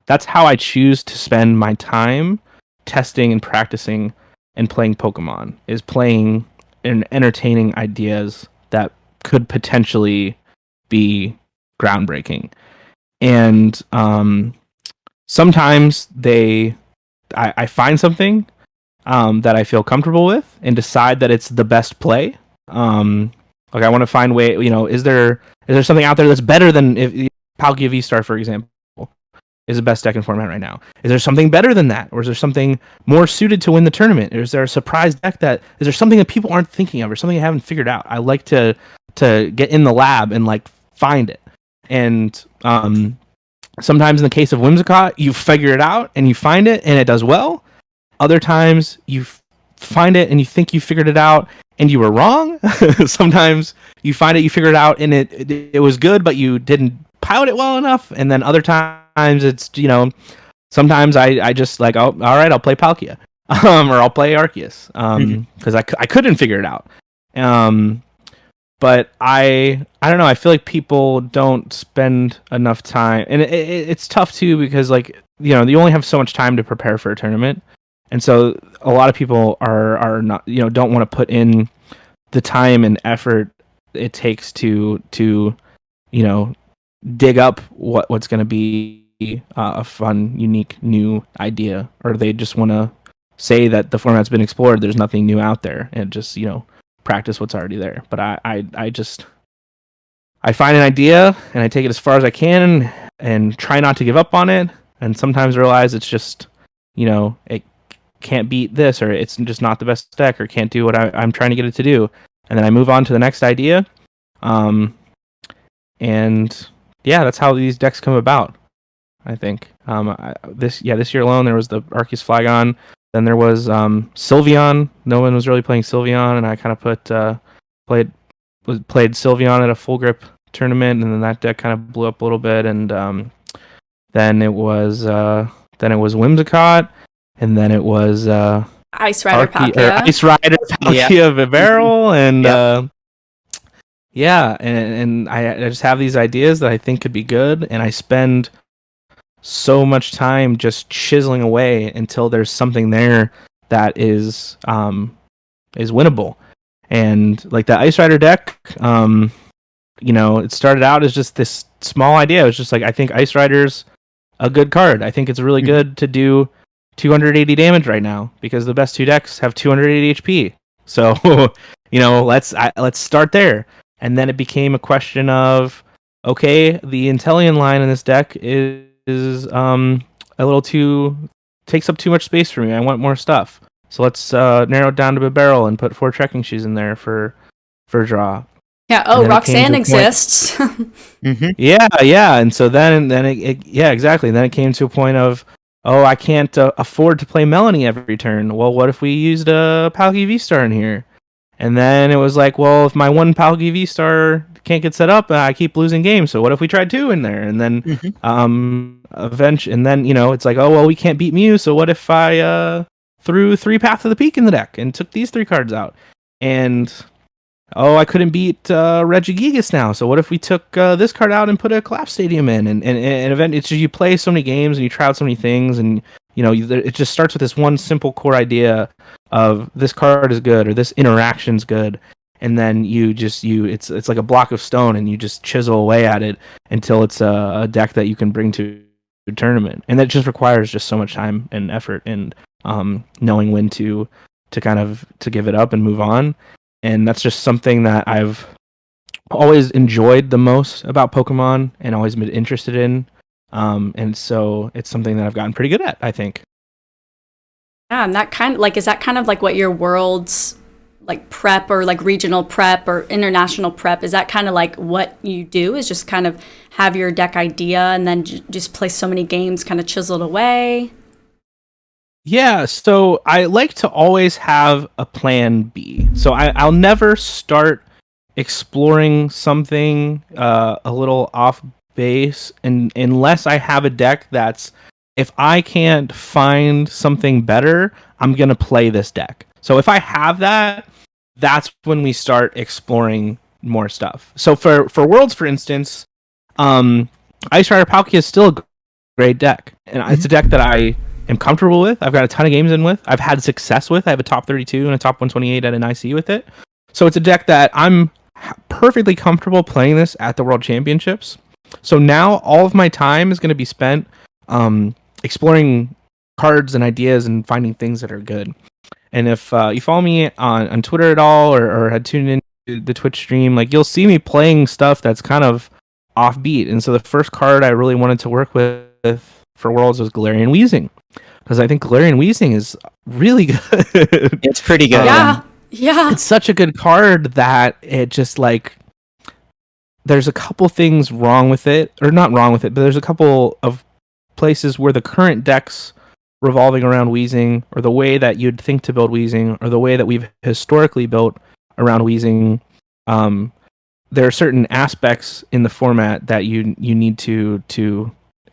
That's how I choose to spend my time testing and practicing and playing Pokemon, is playing and entertaining ideas that could potentially be groundbreaking. And sometimes I find something that I feel comfortable with and decide that it's the best play. Like I want to find is there something out there that's better than Palkia VSTAR, for example, is the best deck in format right now. Is there something better than that? Or is there something more suited to win the tournament? Or is there a surprise deck is there something that people aren't thinking of, or something I haven't figured out? I like to get in the lab and like find it. And sometimes in the case of Whimsicott, you figure it out and you find it and it does well. Other times you find it and you think you figured it out and you were wrong. Sometimes you find it, you figure it out, and it was good, but you didn't pilot it well enough. And then other times it's sometimes I just like, oh, all right, I'll play Palkia, or I'll play Arceus, because I couldn't figure it out. But I don't know. I feel like people don't spend enough time, and it's tough too, because like you only have so much time to prepare for a tournament. And so a lot of people are not, don't want to put in the time and effort it takes to dig up what's going to be a fun, unique, new idea, or they just want to say that the format's been explored, there's nothing new out there, and just practice what's already there. But I find an idea and I take it as far as I can and try not to give up on it, and sometimes realize it's just it can't beat this, or it's just not the best deck, or can't do what I'm trying to get it to do, and then I move on to the next idea. And yeah, that's how these decks come about, I think. This year alone, there was the Arceus Flagon, then there was Sylveon. No one was really playing Sylveon, and I kind of played Sylveon at a full grip tournament, and then that deck kind of blew up a little bit, and then it was Whimsicott, and then it was Ice Rider Palkia. Ice Rider Palkia Vivero, and and I just have these ideas that I think could be good, and I spend so much time just chiseling away until there's something there that is winnable. And like the Ice Rider deck, it started out as just this small idea. It was just like, I think Ice Rider's a good card. I think it's really good to do 280 damage right now, because the best two decks have 280 HP. So, let's start there. And then it became a question of, okay, the Inteleon line in this deck is a little takes up too much space for me. I want more stuff. So let's narrow it down to Bibarel and put 4 trekking shoes in there for draw. Yeah. Oh, Roxanne exists. Yeah. And so then exactly. And then it came to a point of, I can't afford to play Melanie every turn. Well, what if we used a Palkia VSTAR in here? And then it was like, well, if my one Palkia VSTAR can't get set up, I keep losing games. So what if we tried 2 in there? And then eventually, and then it's like, oh well, we can't beat Mew. So what if I threw 3 Path of the Peak in the deck and took these 3 cards out? And I couldn't beat Regigigas now. So what if we took this card out and put a Collapse Stadium in? And eventually, it's just, you play so many games and you try out so many things, and it just starts with this one simple core idea of this card is good or this interaction's good, and then it's like a block of stone, and you just chisel away at it until it's a deck that you can bring to a tournament. And that just requires just so much time and effort, and knowing when to give it up and move on. And that's just something that I've always enjoyed the most about Pokemon and always been interested in. And so it's something that I've gotten pretty good at, I think. Yeah, and that is that kind of like what your world's like prep, or like regional prep or international prep, is that kind of like what you do, is just kind of have your deck idea and then just play so many games kind of chiseled away? Yeah, so I like to always have a plan B. So I'll never start exploring something a little off base unless I have a deck that's, if I can't find something better, I'm going to play this deck. So if I have that, that's when we start exploring more stuff. So for Worlds, for instance, Ice Rider Palkia is still a great deck. And it's a deck that I am comfortable with. I've got a ton of games in with. I've had success with. I have a top 32 and a top 128 at an IC with it. So it's a deck that I'm perfectly comfortable playing this at the World Championships. So now all of my time is going to be spent exploring cards and ideas and finding things that are good. And if you follow me on Twitter at all, or had tuned into the Twitch stream, like, you'll see me playing stuff that's kind of offbeat. And so the first card I really wanted to work with for Worlds was Galarian Weezing, because I think Galarian Weezing is really good. It's pretty good. Yeah. It's such a good card that it just, like, there's a couple things wrong with it, or not wrong with it, but there's a couple of places where the current decks revolving around Weezing, or the way that you'd think to build Weezing, or the way that we've historically built around Weezing, there are certain aspects in the format that you need to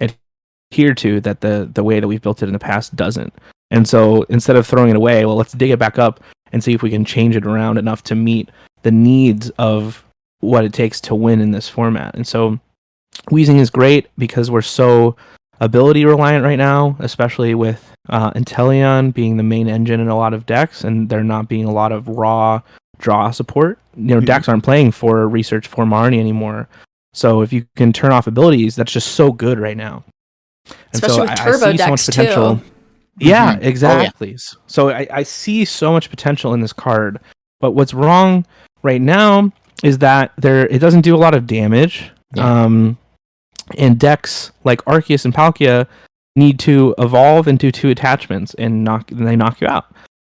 adhere to that the way that we've built it in the past doesn't. And so instead of throwing it away, well, let's dig it back up and see if we can change it around enough to meet the needs of what it takes to win in this format. And so Weezing is great because we're so ability reliant right now, especially with Inteleon being the main engine in a lot of decks, and there not being a lot of raw draw support. Decks aren't playing for research for Marnie anymore. So if you can turn off abilities, that's just so good right now. And especially so with turbo see decks so much potential. too. Yeah, exactly. Oh, yeah. So I see so much potential in this card. But what's wrong right now is that it doesn't do a lot of damage. Yeah. And decks like Arceus and Palkia need to evolve and do 2 attachments and they knock you out.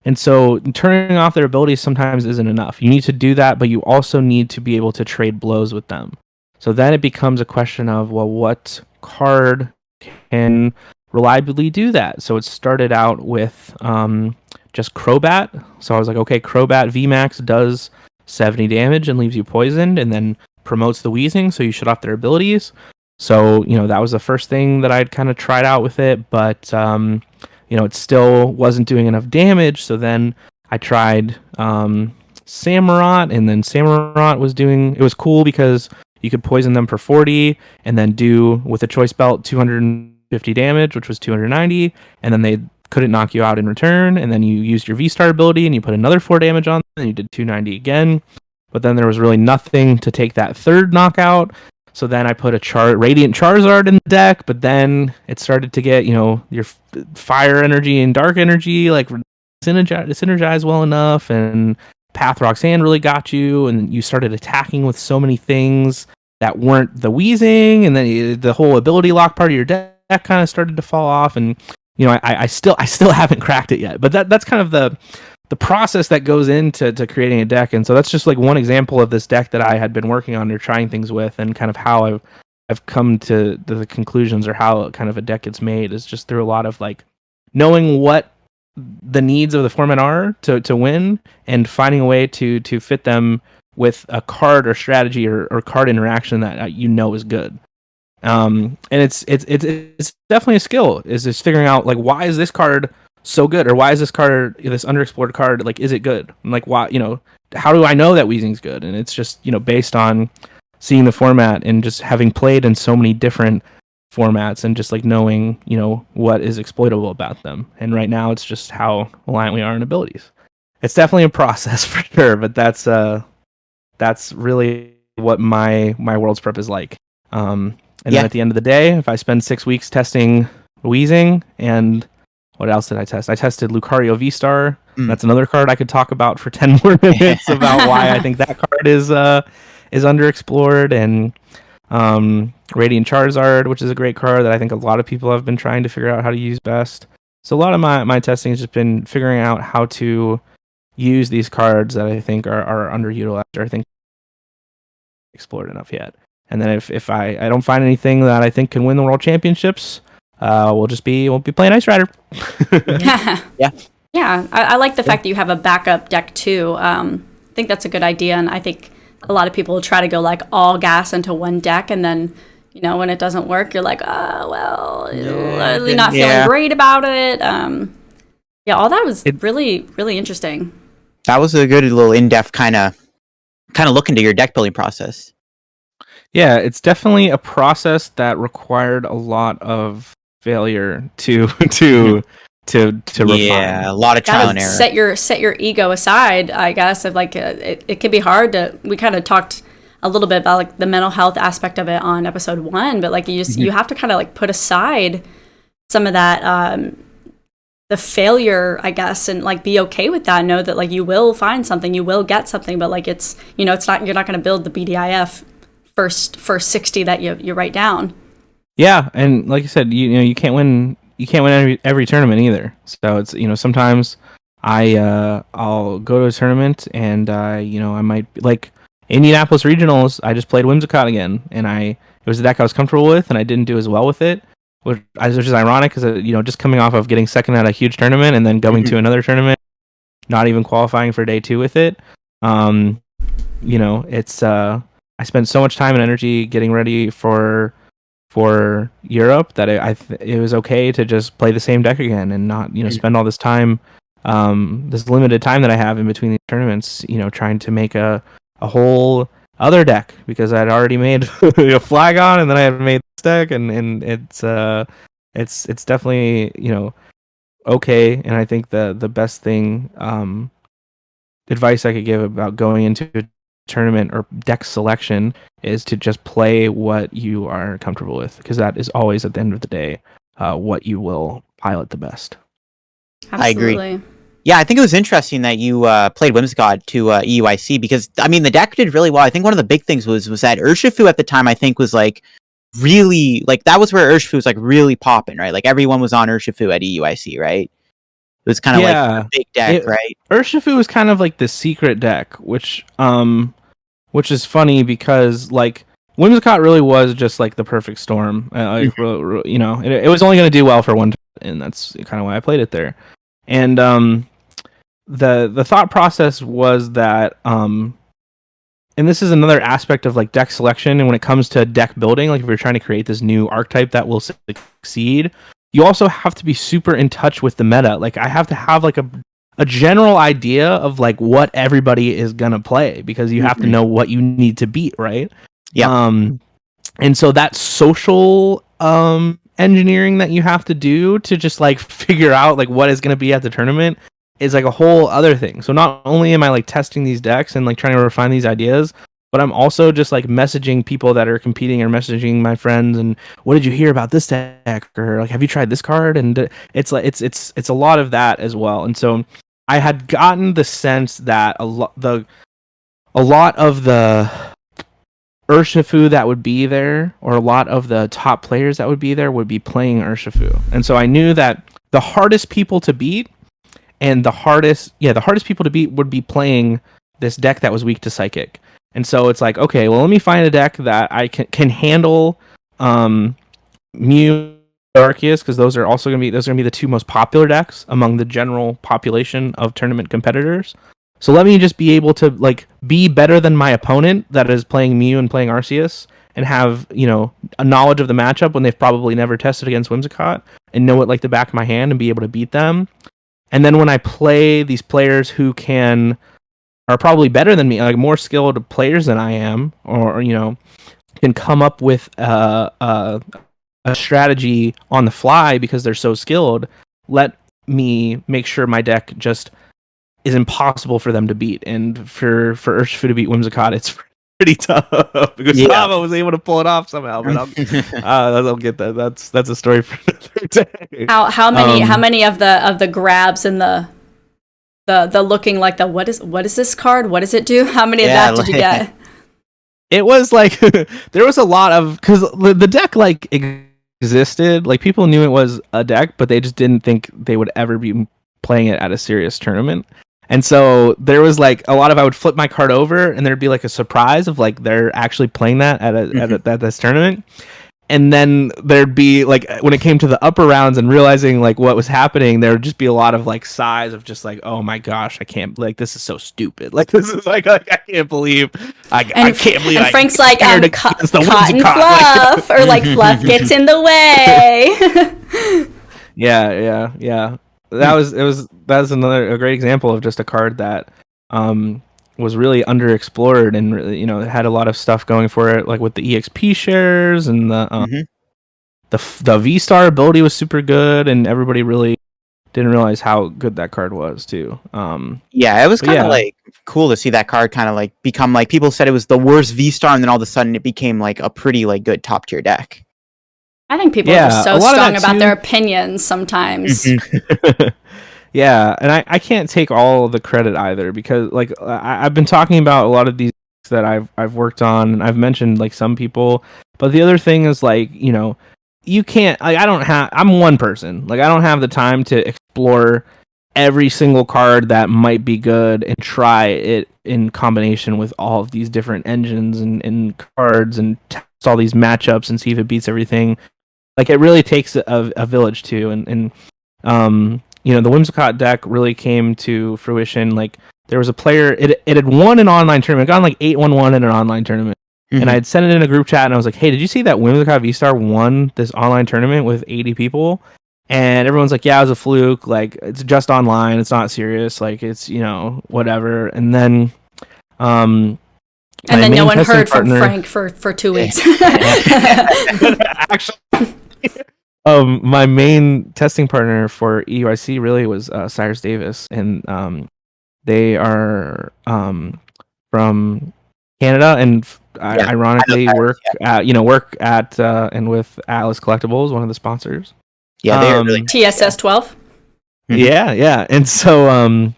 And so turning off their abilities sometimes isn't enough. You need to do that, but you also need to be able to trade blows with them. So then it becomes a question of, well, what card can reliably do that? So it started out with just Crobat. So I was like, okay, Crobat VMAX does 70 damage and leaves you poisoned, and then promotes the wheezing, so you shut off their abilities. So, that was the first thing that I'd kind of tried out with it, but, it still wasn't doing enough damage. So then I tried Samurott, and then Samurott it was cool because you could poison them for 40, and then do, with a choice belt, 250 damage, which was 290, and then they couldn't knock you out in return, and then you used your VSTAR ability, and you put another 4 damage on them, and you did 290 again. But then there was really nothing to take that third knockout. So then I put a Radiant Charizard in the deck, but then it started to get, your fire energy and dark energy, like, synergize well enough, and Path Roxanne really got you, and you started attacking with so many things that weren't the wheezing, and then the whole ability lock part of your deck kind of started to fall off, and, I still haven't cracked it yet. But that's kind of the process that goes into creating a deck. And so that's just like one example of this deck that I had been working on or trying things with, and kind of how I've come to the conclusions, or how kind of a deck gets made, is just through a lot of like knowing what the needs of the format are to win, and finding a way to fit them with a card or strategy or card interaction that is good. And it's definitely a skill, is just figuring out like, why is this card so good, or why is this underexplored card, like, is it good? And like, why, how do I know that wheezing's good? And it's just, based on seeing the format and just having played in so many different formats, and just like knowing, what is exploitable about them. And right now it's just how reliant we are on abilities. It's definitely a process for sure, but that's really what my World's Prep is like. And then at the end of the day, if I spend 6 weeks testing wheezing, and what else did I test? I tested Lucario VSTAR. That's another card I could talk about for 10 more minutes about why I think that card is underexplored, and Radiant Charizard, which is a great card that I think a lot of people have been trying to figure out how to use best. So a lot of my testing has just been figuring out how to use these cards that I think are underutilized, or I think explored enough yet. And then if I don't find anything that I think can win the World Championships, we'll be playing Ice Rider. Yeah. I like the fact that you have a backup deck too. I think that's a good idea, and I think a lot of people will try to go like all gas into one deck, and then when it doesn't work, you're like, really not feeling great about it. All that was really, really interesting. That was a good little in-depth kind of look into your deck building process. Yeah, it's definitely a process that required a lot of failure to refine. Yeah, a lot of trial and error. Set your ego aside, I guess. Of like, it can be hard to. We kind of talked a little bit about like the mental health aspect of it on episode 1, but like you have to kind of like put aside some of that the failure, I guess, and like be okay with that. Know that like you will find something, you will get something, but like it's it's not, you're not going to build the BDIF first 60 that you write down. Yeah, and like you said, you can't win every tournament either. So it's sometimes I'll go to a tournament, and I might, like Indianapolis Regionals, I just played Whimsicott again, and it was a deck I was comfortable with, and I didn't do as well with it, which is ironic, because just coming off of getting second at a huge tournament and then going to another tournament, not even qualifying for day 2 with it. It's I spent so much time and energy getting ready for Europe that it was okay to just play the same deck again, and not spend all this time, this limited time that I have in between these tournaments, trying to make a whole other deck, because I'd already made a Flagon, and then I had made this deck, and it's it's definitely, okay. And I think the best thing, advice I could give about going into a tournament or deck selection is to just play what you are comfortable with, because that is always at the end of the day what you will pilot the best. Absolutely. I agree. Yeah, I think it was interesting that you played Whimsicott to EUIC, because I mean the deck did really well. I think one of the big things was that Urshifu at the time, I think, was like really, like, that was where Urshifu was like really popping, right? Like everyone was on Urshifu at EUIC, right? It was kind of like a big deck, right? Urshifu was kind of like the secret deck, which is funny because like Whimsicott really was just like the perfect storm. It was only going to do well for one turn, and that's kind of why I played it there. And the thought process was that, and this is another aspect of like deck selection, and when it comes to deck building, like if you're trying to create this new archetype that will succeed, you also have to be super in touch with the meta. Like I have to have like a general idea of like what everybody is gonna play, because you have to know what you need to beat, right? Yeah. And so that social engineering that you have to do to just like figure out like what is gonna be at the tournament is like a whole other thing. So not only am I like testing these decks and like trying to refine these ideas, but I'm also just like messaging people that are competing, or messaging my friends, and what did you hear about this deck, or like have you tried this card? And it's like it's a lot of that as well. And so I had gotten the sense that a lot of the Urshifu that would be there, or a lot of the top players that would be there, would be playing Urshifu. And so I knew that the hardest people to beat, and the hardest people to beat would be playing this deck that was weak to Psychic. And so it's like, okay, well, let me find a deck that I can handle Mew, Arceus, because those are going to be the two most popular decks among the general population of tournament competitors. So let me just be able to like be better than my opponent that is playing Mew and playing Arceus, and have a knowledge of the matchup when they've probably never tested against Whimsicott, and know it like the back of my hand, and be able to beat them. And then when I play these players who are probably better than me, like more skilled players than I am, or can come up with a strategy on the fly because they're so skilled, let me make sure my deck just is impossible for them to beat. And for Urshifu to beat Whimsicott, it's pretty tough, because Sava was able to pull it off somehow. But I'll get that. That's a story for another day. How many of the grabs and the looking like the what is this card? What does it do? How many of that did you get? It was like there was a lot of, because the deck like existed, like people knew it was a deck, but they just didn't think they would ever be playing it at a serious tournament. And so there was like a lot of, I would flip my card over and there'd be like a surprise of like they're actually playing that at this tournament. And then there'd be like, when it came to the upper rounds and realizing like what was happening, there would just be a lot of like sighs of just like, oh my gosh, I can't, like, this is so stupid. Like, this is like I can't believe I can't believe. And Frank's like, cotton fluff, or like fluff gets in the way. Yeah. That was a great example of just a card that was really underexplored, and really, it had a lot of stuff going for it, like with the EXP shares, and the VSTAR ability was super good, and everybody really didn't realize how good that card was too. Yeah, it was kind of like cool to see that card kind of like become, like, people said it was the worst VSTAR, and then all of a sudden it became like a pretty like good top tier deck. I think people are just so strong about their opinions sometimes. Yeah, and I can't take all the credit either, because like I've been talking about a lot of these that I've worked on, and I've mentioned like some people, but the other thing is like, you can't, like, I'm one person, like I don't have the time to explore every single card that might be good and try it in combination with all of these different engines and cards, and test all these matchups and see if it beats everything. Like, it really takes a village too, and the Whimsicott deck really came to fruition. Like, there was a player, it had won an online tournament, gotten like 8-1-1 in an online tournament, and I had sent it in a group chat, and I was like, hey, did you see that Whimsicott VSTAR won this online tournament with 80 people? And everyone's like, yeah, it was a fluke, like, it's just online, it's not serious, like, it's, whatever. And then no one heard from Frank for 2 weeks. Actually, My main testing partner for EUIC really was Cyrus Davis, and they are from Canada, and ironically Cyrus, work at and with Atlas Collectibles, one of the sponsors. Yeah, they're really nice, TSS 12. Yeah, and so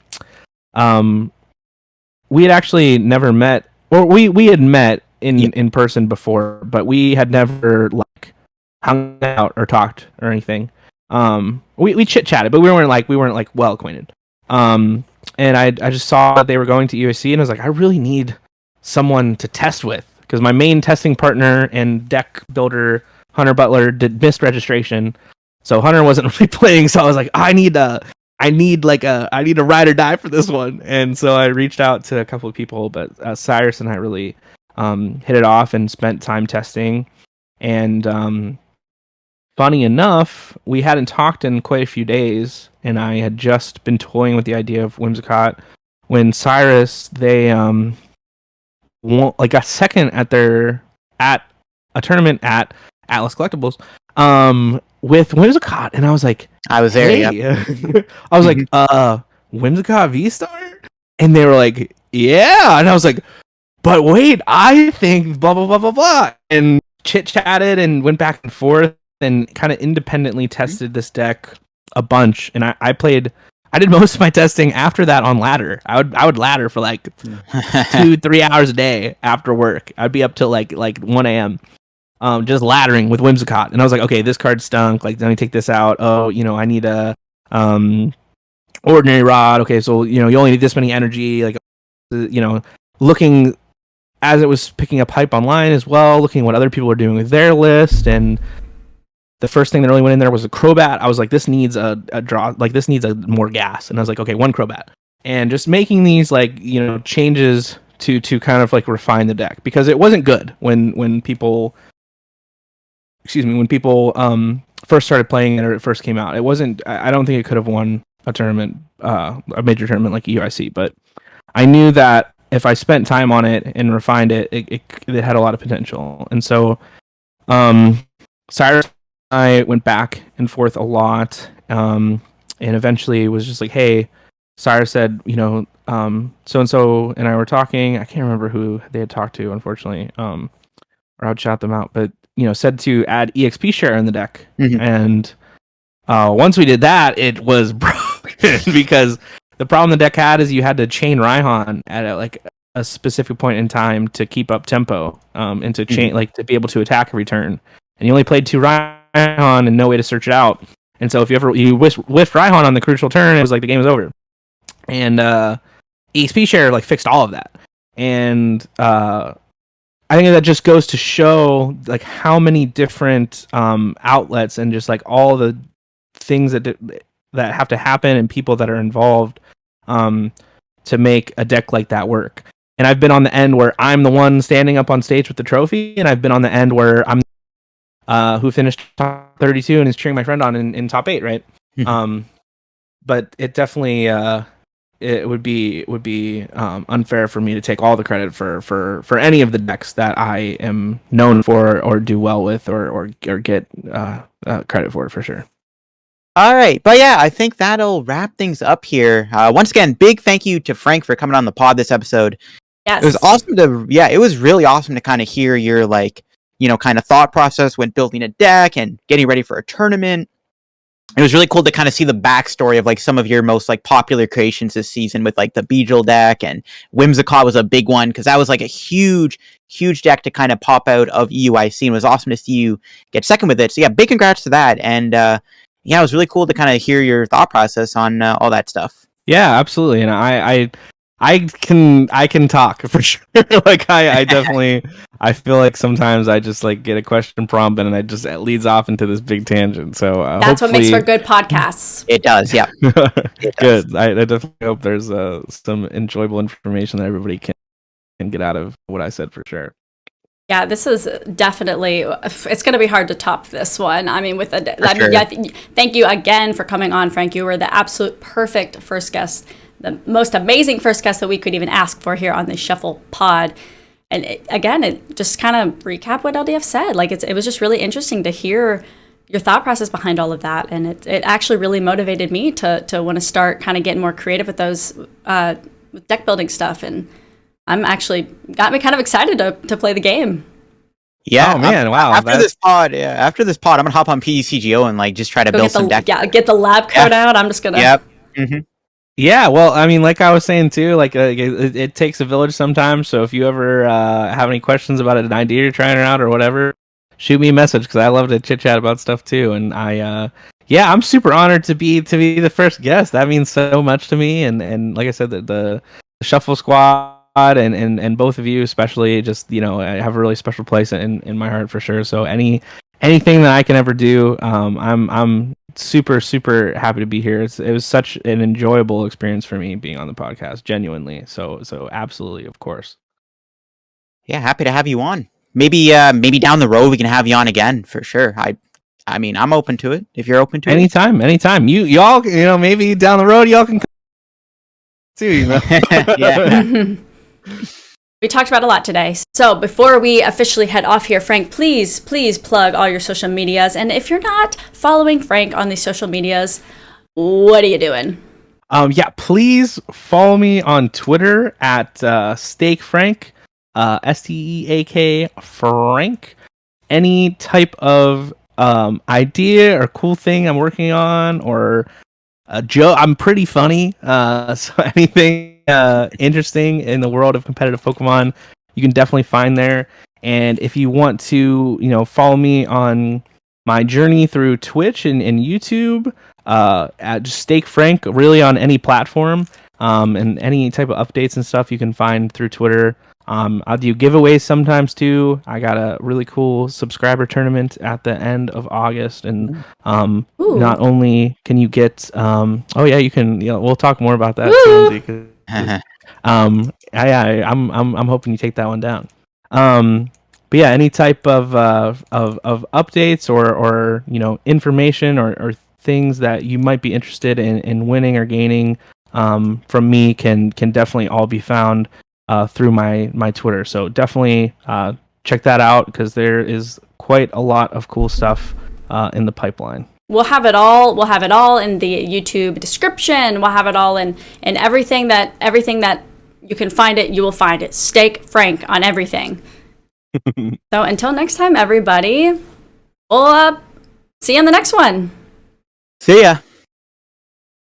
we had actually never met, or we had met in person before, but we had never like hung out or talked or anything. We chit chatted, but we weren't like well acquainted. And I just saw that they were going to USC, and I was like, I really need someone to test with, because my main testing partner and deck builder Hunter Butler missed registration, so Hunter wasn't really playing. So I was like, I need a ride or die for this one. And so I reached out to a couple of people, but Cyrus and I really hit it off and spent time testing. And funny enough, we hadn't talked in quite a few days, and I had just been toying with the idea of Whimsicott when Cyrus, they got second at a tournament at Atlas Collectibles with Whimsicott, and I was like, I was there. Hey. Yep. I was like, Whimsicott VSTAR, and they were like, yeah, and I was like, but wait, I think blah blah blah blah blah, and chit chatted and went back and forth and kind of independently tested this deck a bunch, and I did most of my testing after that on ladder. I would ladder for like 2-3 hours a day after work. I'd be up till like 1 a.m. Just laddering with Whimsicott, and I was like, okay, this card stunk. Like, let me take this out. Oh, I need a ordinary rod. Okay, so you only need this many energy. Like, looking as it was picking up hype online as well, looking at what other people were doing with their list, and the first thing that really went in there was a Crobat. I was like, this needs a draw. Like, this needs a more gas, and I was like, okay, 1 Crobat, and just making these changes to kind of like refine the deck, because it wasn't good when people first started playing it, or it first came out. It wasn't. I don't think it could have won a tournament, a major tournament like EUIC. But I knew that if I spent time on it and refined it, it had a lot of potential. And so, Cyrus and I went back and forth a lot, and eventually was just like, hey, Cyrus said, so and so and I were talking. I can't remember who they had talked to, unfortunately, or I'd shout them out, but said to add EXP share in the deck. And once we did that, it was broken because the problem the deck had is you had to chain Raihan at a specific point in time to keep up tempo, and to chain to be able to attack every turn. And you only played 2 Raihan and no way to search it out. And so if you whiffed Raihan on the crucial turn, it was like the game was over. And EXP share fixed all of that. And I think that just goes to show how many different outlets and just all the things that have to happen and people that are involved to make a deck like that work. And I've been on the end where I'm the one standing up on stage with the trophy, and I've been on the end where I'm who finished top 32 and is cheering my friend on in top 8, right? But it definitely it would be unfair for me to take all the credit for any of the decks that I am known for or do well with or get credit for sure. All right, but yeah, I think that'll wrap things up here. Once again, big thank you to Frank for coming on the pod this episode. Yes. It was awesome it was really awesome to kind of hear your kind of thought process when building a deck and getting ready for a tournament. It was really cool to kind of see the backstory of some of your most popular creations this season with the Beedrill deck, and Whimsicott was a big one because that was a huge deck to kind of pop out of EUIC, and it was awesome to see you get second with it. So yeah, big congrats to that. And yeah, it was really cool to kind of hear your thought process on all that stuff. Yeah, absolutely. And I can talk for sure. I definitely, I feel like sometimes I just get a question prompt and it leads off into this big tangent. So that's what makes for good podcasts. It does. Yeah. It does. Good. I definitely hope there's some enjoyable information that everybody can get out of what I said for sure. Yeah, this is definitely, it's going to be hard to top this one. I mean, thank you again for coming on, Frank. You were the absolute perfect first guest, the most amazing first guest that we could even ask for here on the Shuffle pod. And it just kind of recap what LDF said. It was just really interesting to hear your thought process behind all of that, and it actually really motivated me to want to start kind of getting more creative with those with deck building stuff, and I'm actually got me kind of excited to play the game. Yeah, oh man, wow. After this pod, I'm gonna hop on PECGO and like just try to build some decks. Yeah, get the lab code out. I'm just gonna. Yep. Mm-hmm. Yeah, well, I mean, like I was saying too, like it takes a village sometimes. So if you ever have any questions about an idea you're trying out or whatever, shoot me a message because I love to chit chat about stuff too. And I'm super honored to be the first guest. That means so much to me. And like I said, the Shuffle Squad and both of you especially, just I have a really special place in my heart for sure. So anything that I can ever do, I'm super happy to be here. It was such an enjoyable experience for me being on the podcast, genuinely. So absolutely, of course. Yeah, happy to have you on. Maybe down the road we can have you on again for sure. I mean, I'm open to it if you're open to it. Anytime. Y'all, maybe down the road y'all can come too, Yeah. We talked about a lot today. So before we officially head off here, Frank, please plug all your social medias. And if you're not following Frank on these social medias, what are you doing? Please follow me on Twitter at SteakFrank, STEAK Frank. Any type of idea or cool thing I'm working on, or a joke. I'm pretty funny, so anything interesting in the world of competitive Pokemon, you can definitely find there. And if you want to, follow me on my journey through Twitch and YouTube, at just Steak Frank, really on any platform, and any type of updates and stuff you can find through Twitter. I'll do giveaways sometimes too. I got a really cool subscriber tournament at the end of August, and not only can you get, you can. We'll talk more about that soon. I'm hoping you take that one down. But yeah, any type of updates or information or things that you might be interested in winning or gaining from me can definitely all be found through my Twitter. So definitely check that out because there is quite a lot of cool stuff in the pipeline. We'll have it all. We'll have it all in the YouTube description. We'll have it all in everything that you can find it. You will find it. Steak Frank on everything. So until next time, everybody, we'll see you on the next one. See ya.